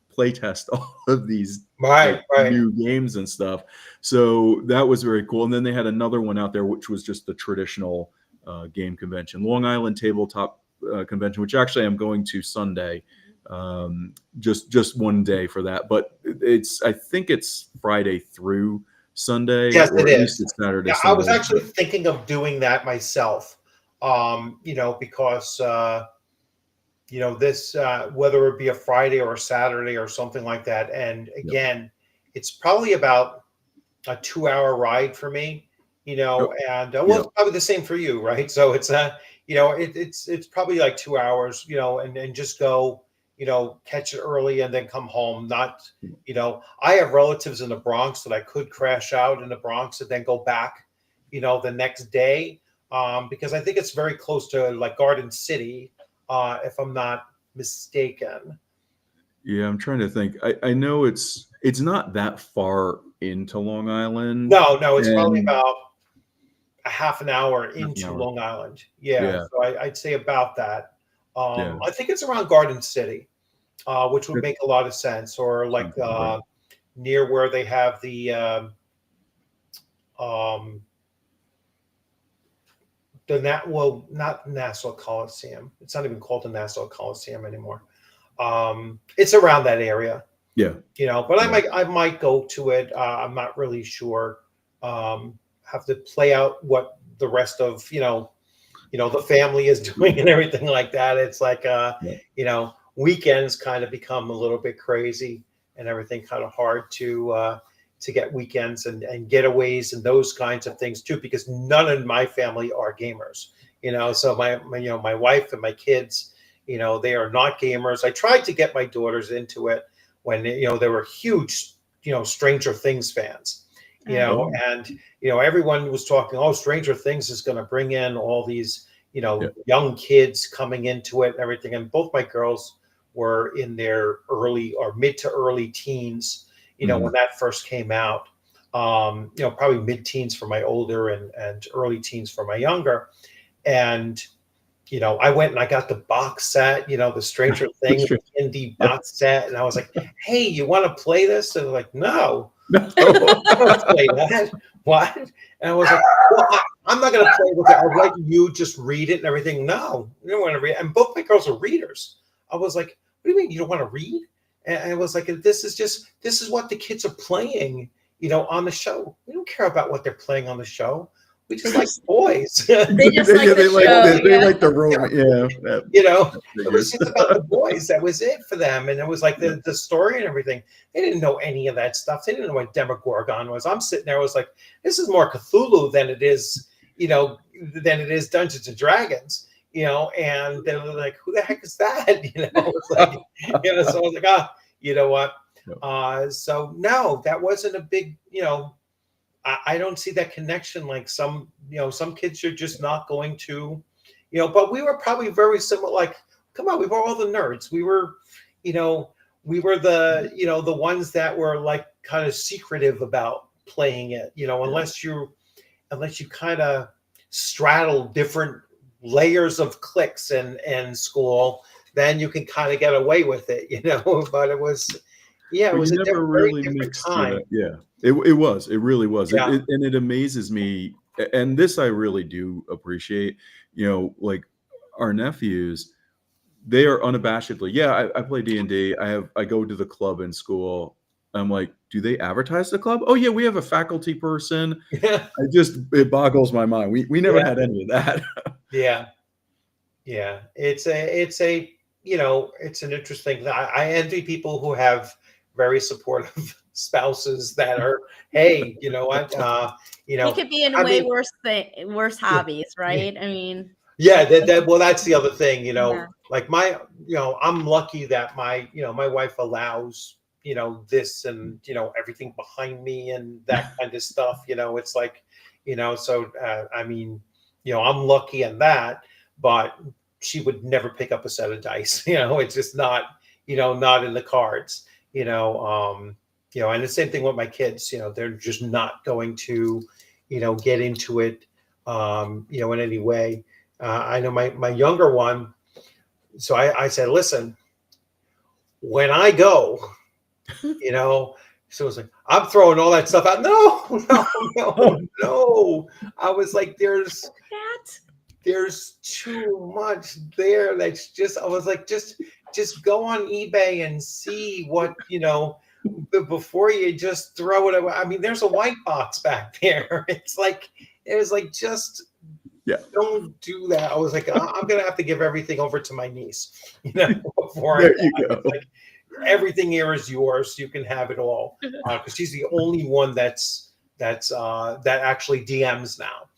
play test all of these new games and stuff. So that was very cool. And then they had another one out there, which was just the traditional game convention, Long Island Tabletop Convention, which actually I'm going to Sunday. Just one day for that, but I think it's Friday through Sunday.
Yes,
or
it
at
is.
least it's Saturday.
Yeah,
Sunday.
I was actually thinking of doing that myself. You know, because you know, this whether it be a Friday or a Saturday or something like that, and again, it's probably about a 2-hour ride for me. You know, and well, it's probably the same for you, right? So it's you know, it's probably like 2 hours. You know, and just go. You know, catch it early and then come home. Not, you know, I have relatives in the Bronx that I could crash out in the Bronx and then go back, you know, the next day, because I think it's very close to like Garden City, if I'm not mistaken.
Yeah, I'm trying to think. I know it's not that far into Long Island.
No, it's probably about a half an hour into Long Island.
Yeah.
So I'd say about that. I think it's around Garden City, which would make a lot of sense, or like near where they have the not Nassau Coliseum. It's not even called the Nassau Coliseum anymore. It's around that area.
Yeah.
But
Yeah.
I might go to it. I'm not really sure. Have to play out what the rest of the family is doing and everything like that. It's like weekends kind of become a little bit crazy and everything kind of hard to get weekends and getaways and those kinds of things too, because none of my family are gamers. So my wife and my kids, they are not gamers. I tried to get my daughters into it when they were huge Stranger Things fans,
Oh.
and everyone was talking, oh, Stranger Things is going to bring in all these young kids coming into it and everything. And both my girls were in their early or mid to early teens when that first came out. Probably mid-teens for my older and early teens for my younger. And I went and I got the box set, the Stranger Things indie box set, and I was like, "Hey, you want to play this?" And they're like, "No,
No.
I don't want to play that." What? And I was like, "Well, I'm not going to play with it. I'll let you just read it and everything." No, you don't want to read. And both my girls are readers. I was like, "What do you mean you don't want to read?" And I was like, "This is what the kids are playing, on the show. We don't care about what they're playing on the show. We just like boys."
They just like the show.
They like the romance. Yeah.
It was just about the boys. That was it for them. And it was like the story and everything. They didn't know any of that stuff. They didn't know what Demogorgon was. I'm sitting there, I was like, this is more Cthulhu than it is, Dungeons and Dragons, and they're like, who the heck is that? It was like, so I was like, you know what? So no, that wasn't a big, I don't see that connection. Like some kids are just not going to, but we were probably very similar. Like, come on, we were all the nerds. We were, the ones that were like kind of secretive about playing it, unless you kind of straddle different layers of cliques in school, then you can kind of get away with it, but it was, it was a very different time.
Yeah. It was. It really was.
Yeah.
And it amazes me. And this I really do appreciate. Like our nephews, they are unabashedly, yeah, I play D&D. I go to the club in school. I'm like, do they advertise the club? Oh yeah, we have a faculty person.
Yeah.
It boggles my mind. We never had any of that.
Yeah. It's an interesting. I envy people who have very supportive spouses that are, hey, you know what,
We could be in worse hobbies, right? I mean,
well, that's the other thing,
Yeah.
like I'm lucky that my wife allows, this and, everything behind me and that kind of stuff, it's like, so, I mean, I'm lucky in that, but she would never pick up a set of dice, it's just not, not in the cards, and the same thing with my kids, they're just not going to, get into it, in any way. I know my younger one. So I said, listen, when I go, so it's like, I'm throwing all that stuff out. No. I was like, there's too much there. That's just, I was like, just go on eBay and see what, before you just throw it away. I mean, there's a white box back there. It was like, just don't do that. I was like, I'm going to have to give everything over to my niece, before
There you go.
like, everything here is yours. You can have it all. Cause she's the only one that actually DMs now,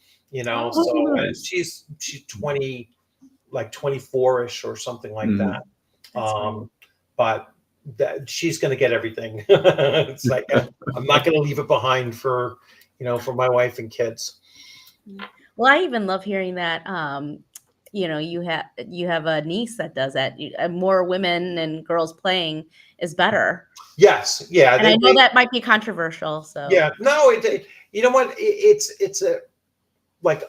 so
nice.
she's 20, like 24-ish or something like that. But that she's going to get everything. It's like, I'm not going to leave it behind for my wife and kids.
Well, I even love hearing that. You have a niece that does that. More women and girls playing is better.
Yes, yeah,
and I know that might be controversial. So
yeah, no, you know what? It's a like.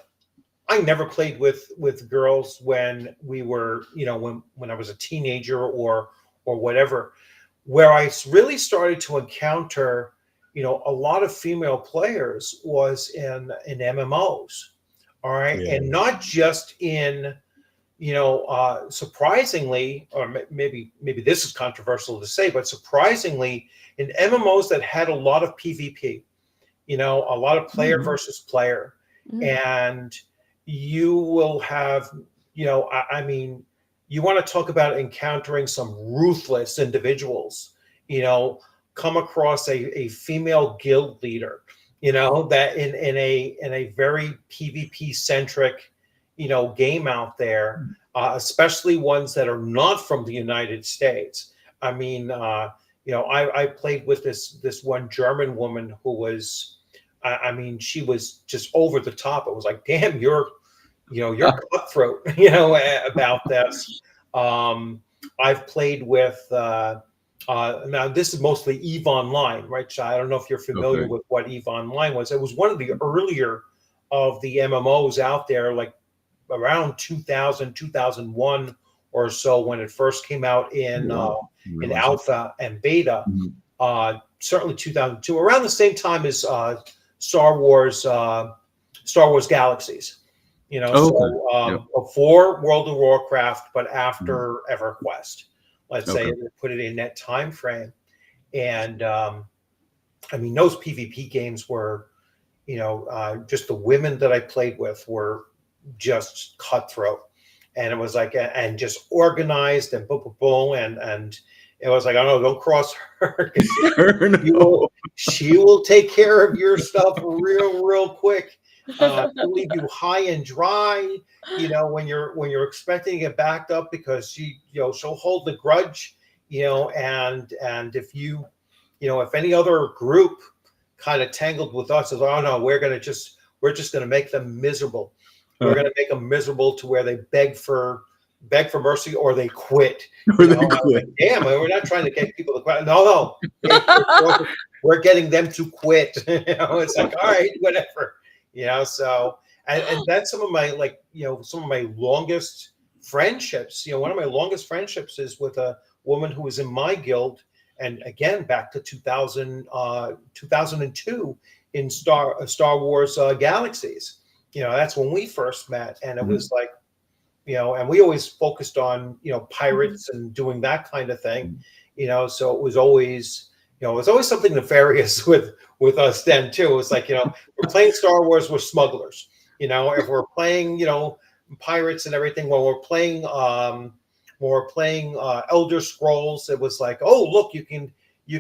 I never played with girls when we were, when I was a teenager or whatever. Where I really started to encounter, a lot of female players was in MMOs. All right.
Yeah.
And not just in, surprisingly, or maybe this is controversial to say, but surprisingly, in MMOs that had a lot of PvP, a lot of player versus player, and you will have, I mean, you want to talk about encountering some ruthless individuals, come across a female guild leader, that in a very PvP centric, game out there, especially ones that are not from the United States. I mean, I played with this one German woman who was, I mean, she was just over the top. It was like, damn, you're cutthroat, about this. I've played with, now this is mostly EVE Online, right? So I don't know if you're familiar with what EVE Online was. It was one of the earlier of the MMOs out there, like around 2000, 2001 or so, when it first came out in alpha and beta. Certainly 2002, around the same time as Star Wars Galaxies. Before World of Warcraft, but after EverQuest. Let's say they put it in that time frame. And I mean, those PvP games were, just the women that I played with were just cutthroat, and it was like, and just organized and boom, boom, boom, and it was like, oh no, don't cross her. She will take care of your stuff real quick. She'll leave you high and dry, when you're expecting to get backed up, because she'll hold the grudge, and if if any other group kind of tangled with us, says, oh no, we're just gonna make them miserable. We're going to make them miserable to where they beg for mercy, or they quit. Like, damn, we're not trying to get people to quit. No, we're getting them to quit. It's like, all right, whatever. So and that's some of my some of my longest friendships. One of my longest friendships is with a woman who was in my guild, and again back to 2002 in Star Wars Galaxies. That's when we first met, and it was like, and we always focused on, pirates and doing that kind of thing, so it was always, something nefarious with us then too. It was like, we're playing Star Wars, we're smugglers, if we're playing, pirates and everything, when we're playing Elder Scrolls, it was like, oh, look, you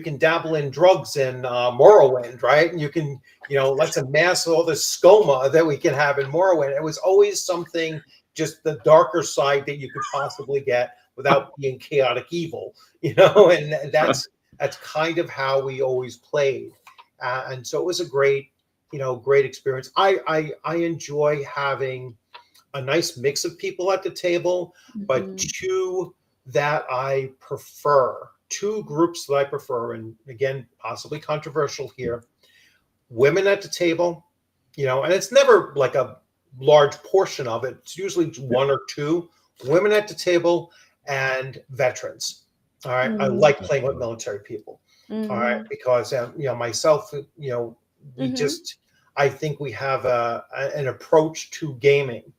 can dabble in drugs in Morrowind, right? And you can, let's amass all the skoma that we can have in Morrowind. It was always something, just the darker side that you could possibly get without being chaotic evil, and that's kind of how we always played. And so it was a great experience. I enjoy having a nice mix of people at the table, but two groups that I prefer, and again, possibly controversial here: women at the table, and it's never like a large portion of it. It's usually one or two women at the table, and veterans. All right. I like playing with military people. All right. Because, myself, we just, I think we have an approach to gaming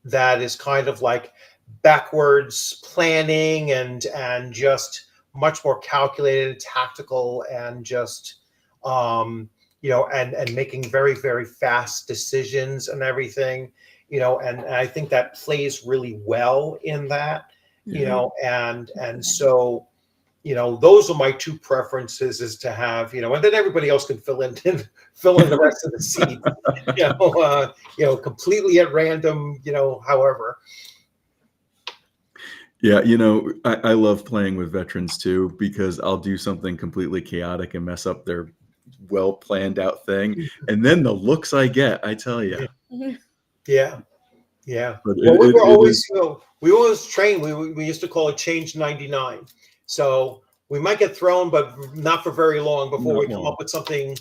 that is kind of like backwards planning and just much more calculated and tactical, and just and making very, very fast decisions and everything, and I think that plays really well in that, and so those are my two preferences, is to have, and then everybody else can fill in the rest of the seat, completely at random, however.
Yeah, I love playing with veterans too, because I'll do something completely chaotic and mess up their well planned out thing, and then the looks I get, I tell you.
Yeah.
But
we always train. We used to call it change 99. So we might get thrown, but not for very long before we come up with something,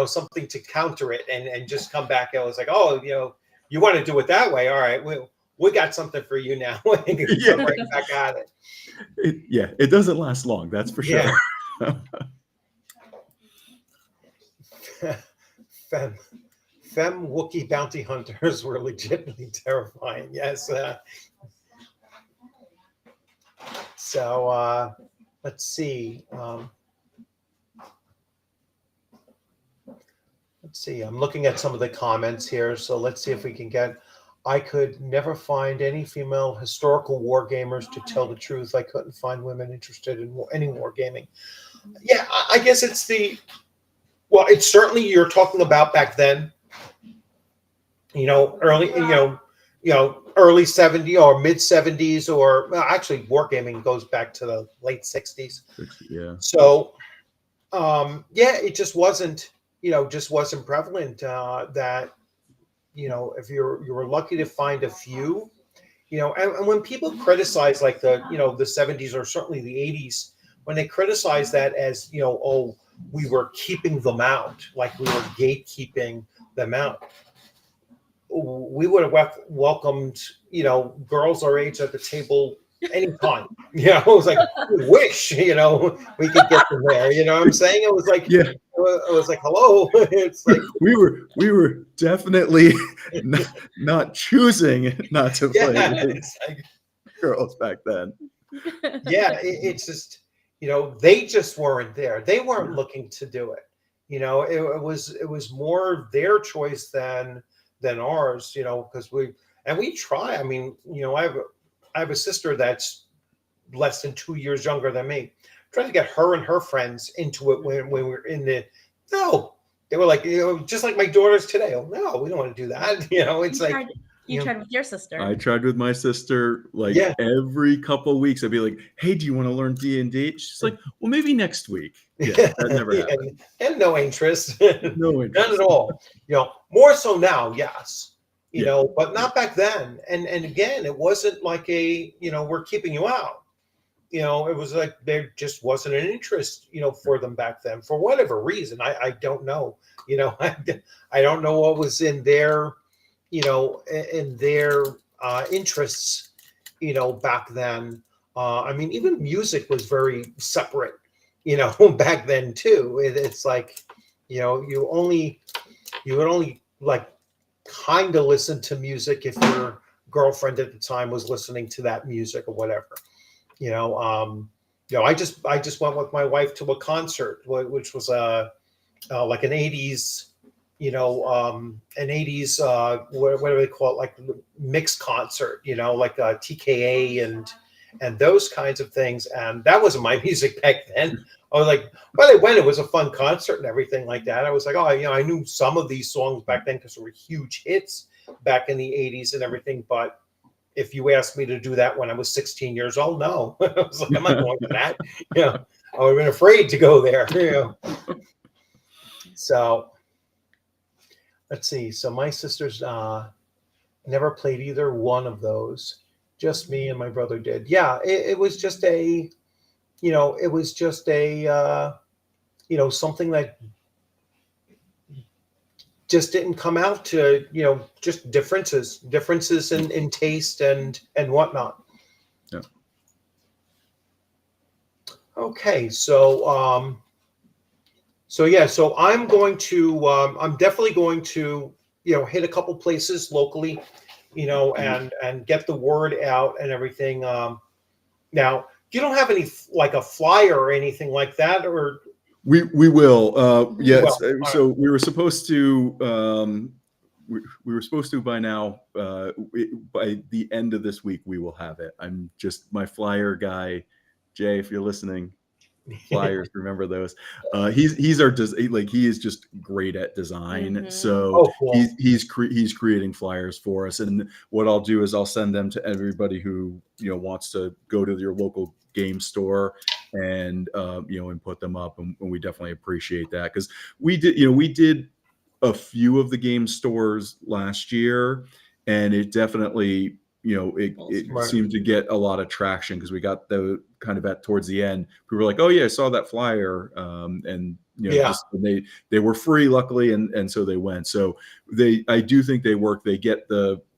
something to counter it, and just come back. And it was like, oh, you want to do it that way? All right, we got something for you now. And you can come right back at it.
It doesn't last long, that's for sure.
Femme Wookiee bounty hunters were legitimately terrifying. Yes. So let's see. Let's see. I'm looking at some of the comments here. So let's see if we can get. I could never find any female historical war gamers to tell the truth. I couldn't find women interested in any war gaming. Yeah, I guess it's the. Well, it's certainly you're talking about back then. Early. Early 70s or mid 70s, or well, actually wargaming goes back to the late 60s.
Yeah.
So it just wasn't prevalent that if you were lucky to find a few, and when people criticize like the 70s or certainly the 80s, when they criticize that as oh, we were keeping them out, like we were gatekeeping them out, we would have welcomed, girls our age at the table anytime. It was like, we wish, we could get them there. You know what I'm saying? It was like,
yeah,
it was like, hello. It's like
we were definitely not choosing not to play with girls back then.
Yeah, it's just, they just weren't there. They weren't looking to do it. It was more their choice than ours, because we try. I mean, I have a sister that's less than 2 years younger than me. Tried to get her and her friends into it when we were in the. No, they were like, just like my daughters today. Oh no, we don't want to do that. It's like
you tried with your sister.
I tried with my sister every couple of weeks. I'd be like, "Hey, do you want to learn D&D?" She's like, "Well, maybe next week." Yeah, that never happened.
And no interest.
No interest.
None at all. More so now, yes. But not back then. And again, it wasn't like we're keeping you out. It was like there just wasn't an interest, for them back then for whatever reason. I don't know. I don't know what was in their, interests, back then. I mean, even music was very separate, back then too. It's like, you would only like kind of listen to music if your girlfriend at the time was listening to that music or whatever. I just went with my wife to a concert, which was like an 80s, what do they call it, like mixed concert, like a TKA and those kinds of things. And that wasn't my music back then. I was like, but I went. It was a fun concert and everything like that. I was like, oh, I knew some of these songs back then because they were huge hits back in the 80s and everything. But if you asked me to do that when I was 16 years old, no. I was like, I'm not going to that. I would have been afraid to go there. So let's see. So my sisters never played either one of those. Just me and my brother did. Yeah, it was just a, something that just didn't come out to, just differences in taste and whatnot.
Yeah.
Okay, so I'm going to, I'm definitely going to, hit a couple places locally, and get the word out and everything. Now, you don't have any like a flyer or anything like that, or
we will. Yes.
Well,
so we were supposed to. We were supposed to by now. By the end of this week, we will have it. I'm just my flyer guy, Jay. If you're listening, flyers, remember those. He's our he is just great at design. Mm-hmm. So cool. he's creating flyers for us. And what I'll do is I'll send them to everybody who wants to go to your local game store and and put them up. And we definitely appreciate that because we did a few of the game stores last year, and it definitely it seemed to get a lot of traction because we got the kind of towards the end. We were like, oh yeah, I saw that flyer, and they were free luckily, and so they went. So I do think they work. They get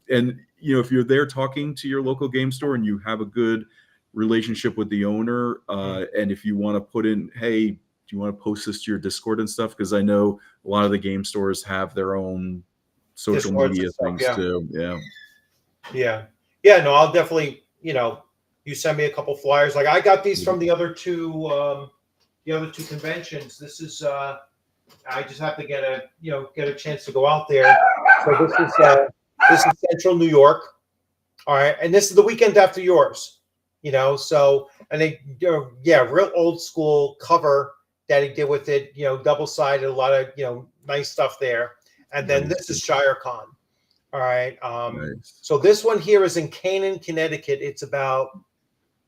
and if you're there talking to your local game store and you have a good relationship with the owner, and if you want to put in, hey, do you want to post this to your Discord and stuff? Because I know a lot of the game stores have their own social media things too. Yeah.
No, I'll definitely, you send me a couple flyers. Like I got these from the other two conventions. This is I just have to get a chance to go out there. So this is Central New York. All right, and this is the weekend after yours. So and they real old school cover that he did with it. Double-sided, a lot of nice stuff there. And then this is ShireCon. All right.
Nice.
So this one here is in Canaan, Connecticut. It's about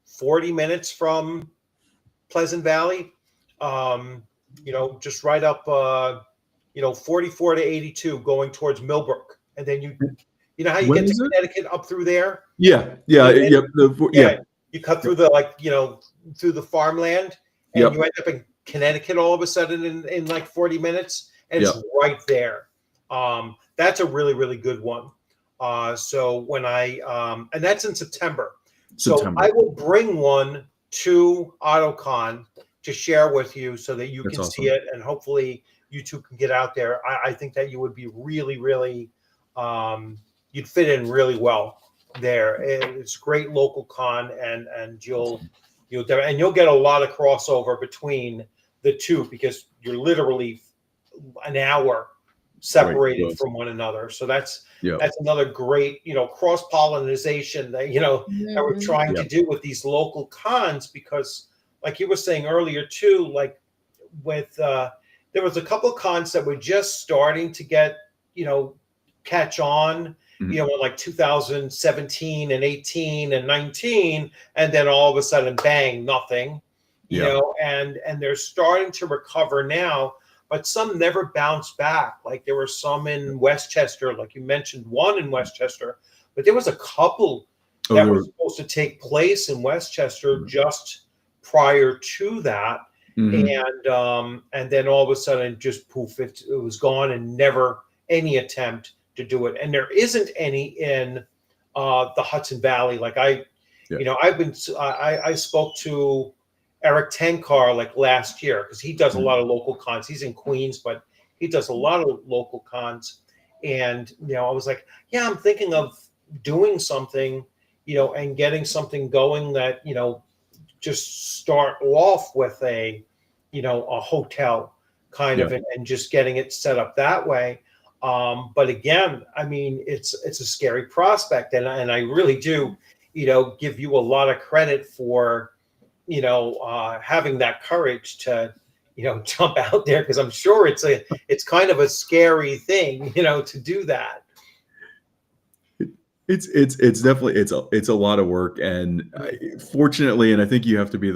40 minutes from Pleasant Valley. Just right up 44 to 82 going towards Millbrook. And then you know how you
When
get to
is it?
Connecticut up through there?
Yeah.
You cut through the through the farmland, and you end up in Connecticut all of a sudden in like 40 minutes, and it's right there. That's a really, really good one. So when and that's in September. So I will bring one to OttoCon to share with you so that you can see it, and hopefully you two can get out there. I think that you would be really, really, you'd fit in really well there. It's a great local con, and you'll get a lot of crossover between the two because you're literally an hour separated from one another. So that's another great cross pollination that that we're trying to do with these local cons, because like you were saying earlier too, like with there was a couple of cons that were just starting to get catch on, in like 2017 and 18 and 19, and then all of a sudden bang, nothing, and they're starting to recover now, but some never bounced back. Like there were some in Westchester, like you mentioned one in Westchester, but there was a couple that were supposed to take place in Westchester just prior to that. And then all of a sudden just poof, it was gone, and never any attempt to do it. And there isn't any in the Hudson Valley. Like I spoke to Eric Tenkar like last year, because he does a lot of local cons. He's in Queens, but he does a lot of local cons. And I was like, I'm thinking of doing something, and getting something going that just start off with a hotel kind of, and just getting it set up that way. But again, I mean, it's a scary prospect, and I really do, give you a lot of credit for, having that courage to, jump out there, because I'm sure it's kind of a scary thing, to do that.
It's definitely it's a lot of work, and fortunately, and I think you have to be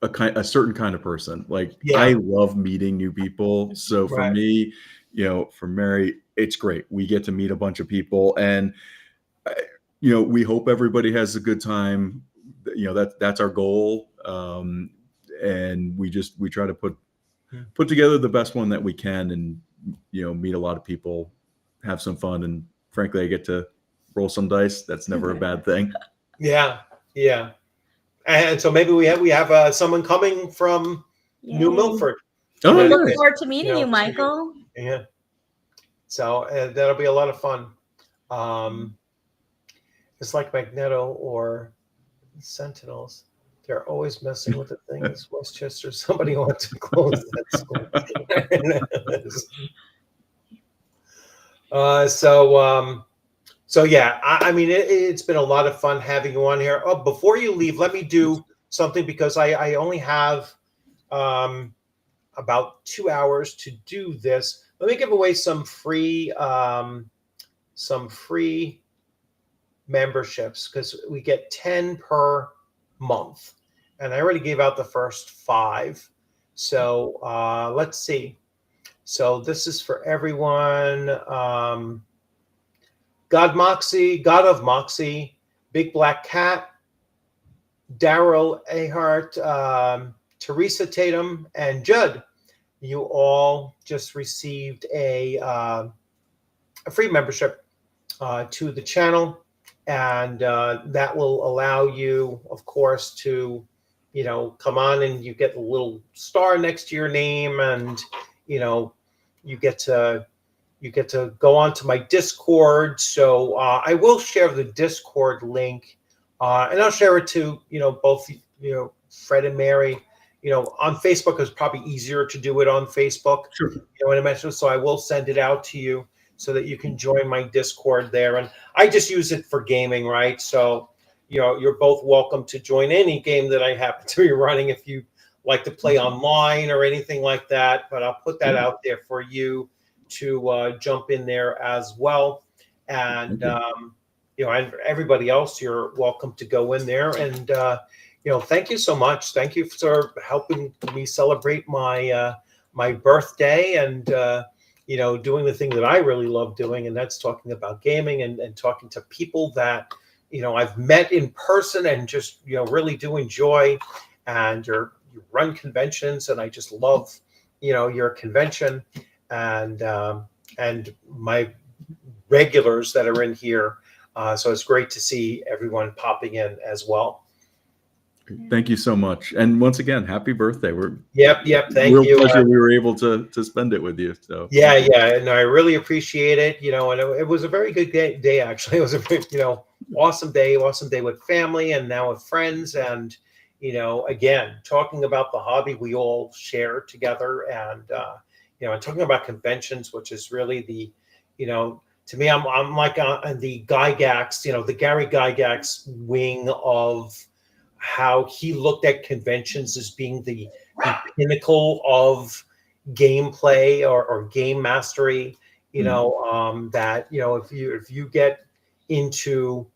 a certain kind of person. Like I love meeting new people, so for me, for Mary, it's great. We get to meet a bunch of people, and we hope everybody has a good time. That's our goal, and we try to put together the best one that we can, and meet a lot of people, have some fun, and frankly, I get to roll some dice. That's never a bad thing. Yeah.
And so maybe we have someone coming from New Milford.
I look forward to meeting you, Michael.
Yeah. So that'll be a lot of fun. It's like Magneto or Sentinels. They're always messing with the things. Westchester, somebody wants to close that school. So yeah, I mean, it's been a lot of fun having you on here. Oh, before you leave, let me do something, because I only have about 2 hours to do this. Let me give away some free memberships, because we get 10 per month, and I already gave out the first 5. So let's see. So this is for everyone. God of Moxie, Big Black Cat, Daryl Ahart, Teresa Tatum, and Judd. You all just received a free membership to the channel, and that will allow you, of course, to come on, and you get a little star next to your name, and you get to go on to my Discord. So I will share the Discord link And I'll share it to, both, Fred and Mary. On Facebook is probably easier to do it on Facebook.
Sure.
When I mentioned, so I will send it out to you so that you can join my Discord there. And I just use it for gaming, right? So, you're both welcome to join any game that I happen to be running if you like to play online or anything like that. But I'll put that out there for you to jump in there as well. And, and everybody else, you're welcome to go in there. And, thank you so much. Thank you for helping me celebrate my my birthday and, doing the thing that I really love doing, and that's talking about gaming and talking to people that, I've met in person and just, really do enjoy. And you run conventions, and I just love, your convention and my regulars that are in here. So it's great to see everyone popping in as well.
Thank you so much, and once again, happy birthday.
Yep. Thank
real
you.
Pleasure we were able to spend it with you. So
yeah, and I really appreciate it. And it was a very good day actually. It was a awesome day with family and now with friends, and again, talking about the hobby we all share together, and and talking about conventions, which is really the, to me, I'm like the Gygax, the Gary Gygax wing of how he looked at conventions as being the pinnacle of gameplay or game mastery. That if you get into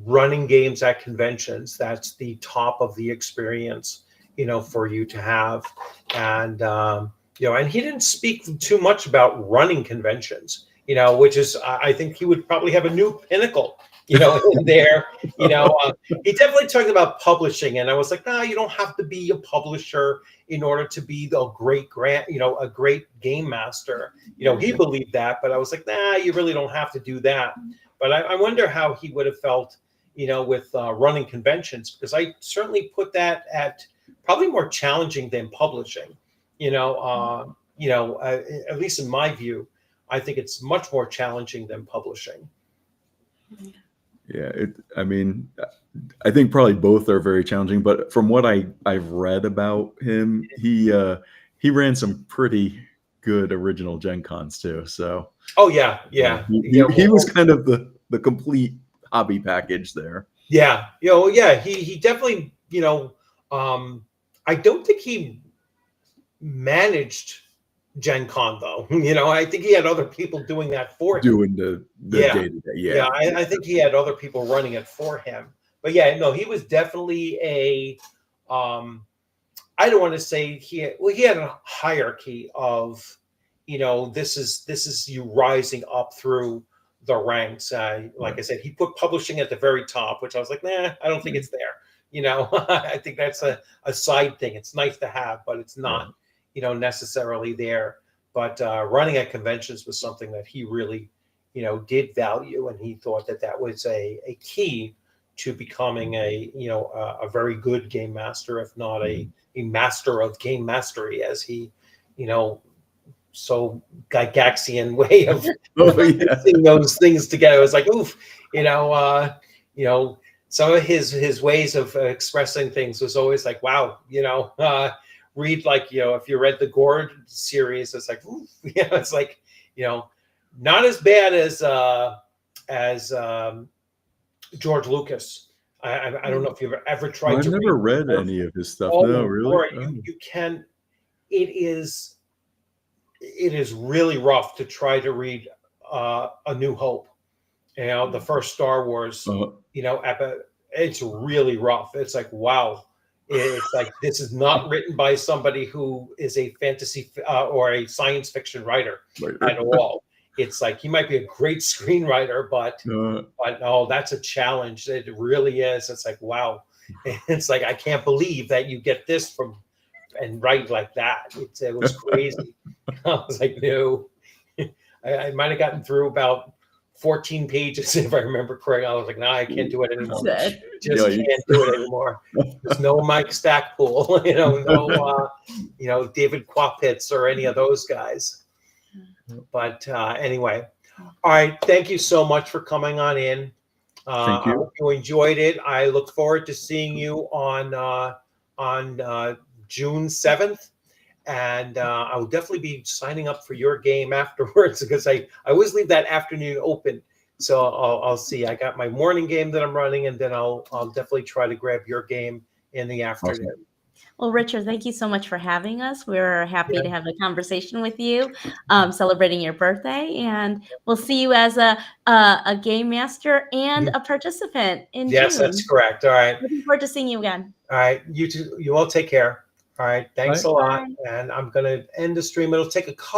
running games at conventions, that's the top of the experience for you to have. And and he didn't speak too much about running conventions, which is, I think he would probably have a new pinnacle in there. He definitely talked about publishing, and I was like, no, you don't have to be a publisher in order to be a great game master. He believed that, but I was like, nah, you really don't have to do that. But I wonder how he would have felt, with running conventions, because I certainly put that at probably more challenging than publishing. At least in my view, I think it's much more challenging than publishing.
Yeah, I think probably both are very challenging, but from what I've read about him, he ran some pretty good original Gen Cons too. So
he
was kind of the complete hobby package there.
He definitely, I don't think he managed Gen Con though. I think he had other people doing that for him.
Doing the day-to-day.
I think he had other people running it for him. But he was definitely a I don't want to say he had a hierarchy of, this is you rising up through the ranks. Like I said, he put publishing at the very top, which I was like, nah, I don't think it's there. I think that's a side thing. It's nice to have, but it's not, necessarily there. But running at conventions was something that he really, did value, and he thought that was a key to becoming a very good game master, if not a master of game mastery, as he, so Gygaxian way of putting those things together. It was like, oof, some of his ways of expressing things was always like, wow, read like, if you read the Gord series, it's like, oof, it's like, not as bad as George Lucas. I don't know if you've ever tried to
I've never read any of his stuff. No, really?
You can. It is really rough to try to read A New Hope. The first Star Wars, it's really rough. It's like, wow. It's like, this is not written by somebody who is a fantasy or a science fiction writer at all. It's like, he might be a great screenwriter, but no, that's a challenge. It really is. It's like, wow. It's like, I can't believe that you get this from and write like that. It was crazy. I was like, no. I might have gotten through about 14 pages, if I remember correctly. I was like, nah, I can't do it anymore. Can't do it anymore. There's no Mike Stackpool, no, David Quapitz or any of those guys. But anyway, all right. Thank you so much for coming on in.
Thank
I
you.
hope you enjoyed it. I look forward to seeing you on June 7th. And I will definitely be signing up for your game afterwards because I always leave that afternoon open. So I'll see. I got my morning game that I'm running, and then I'll definitely try to grab your game in the afternoon.
Awesome.
Well, Richard, thank you so much for having us. We're happy
Yeah.
to have a conversation with you, celebrating your birthday, and we'll see you as a game master and a participant in
Yes,
June.
that's correct. All right.
Looking forward to seeing you again.
All right. You two, you all take care. All right. Thanks
Bye.
a lot.
Bye.
And I'm going to end the stream. It'll take a couple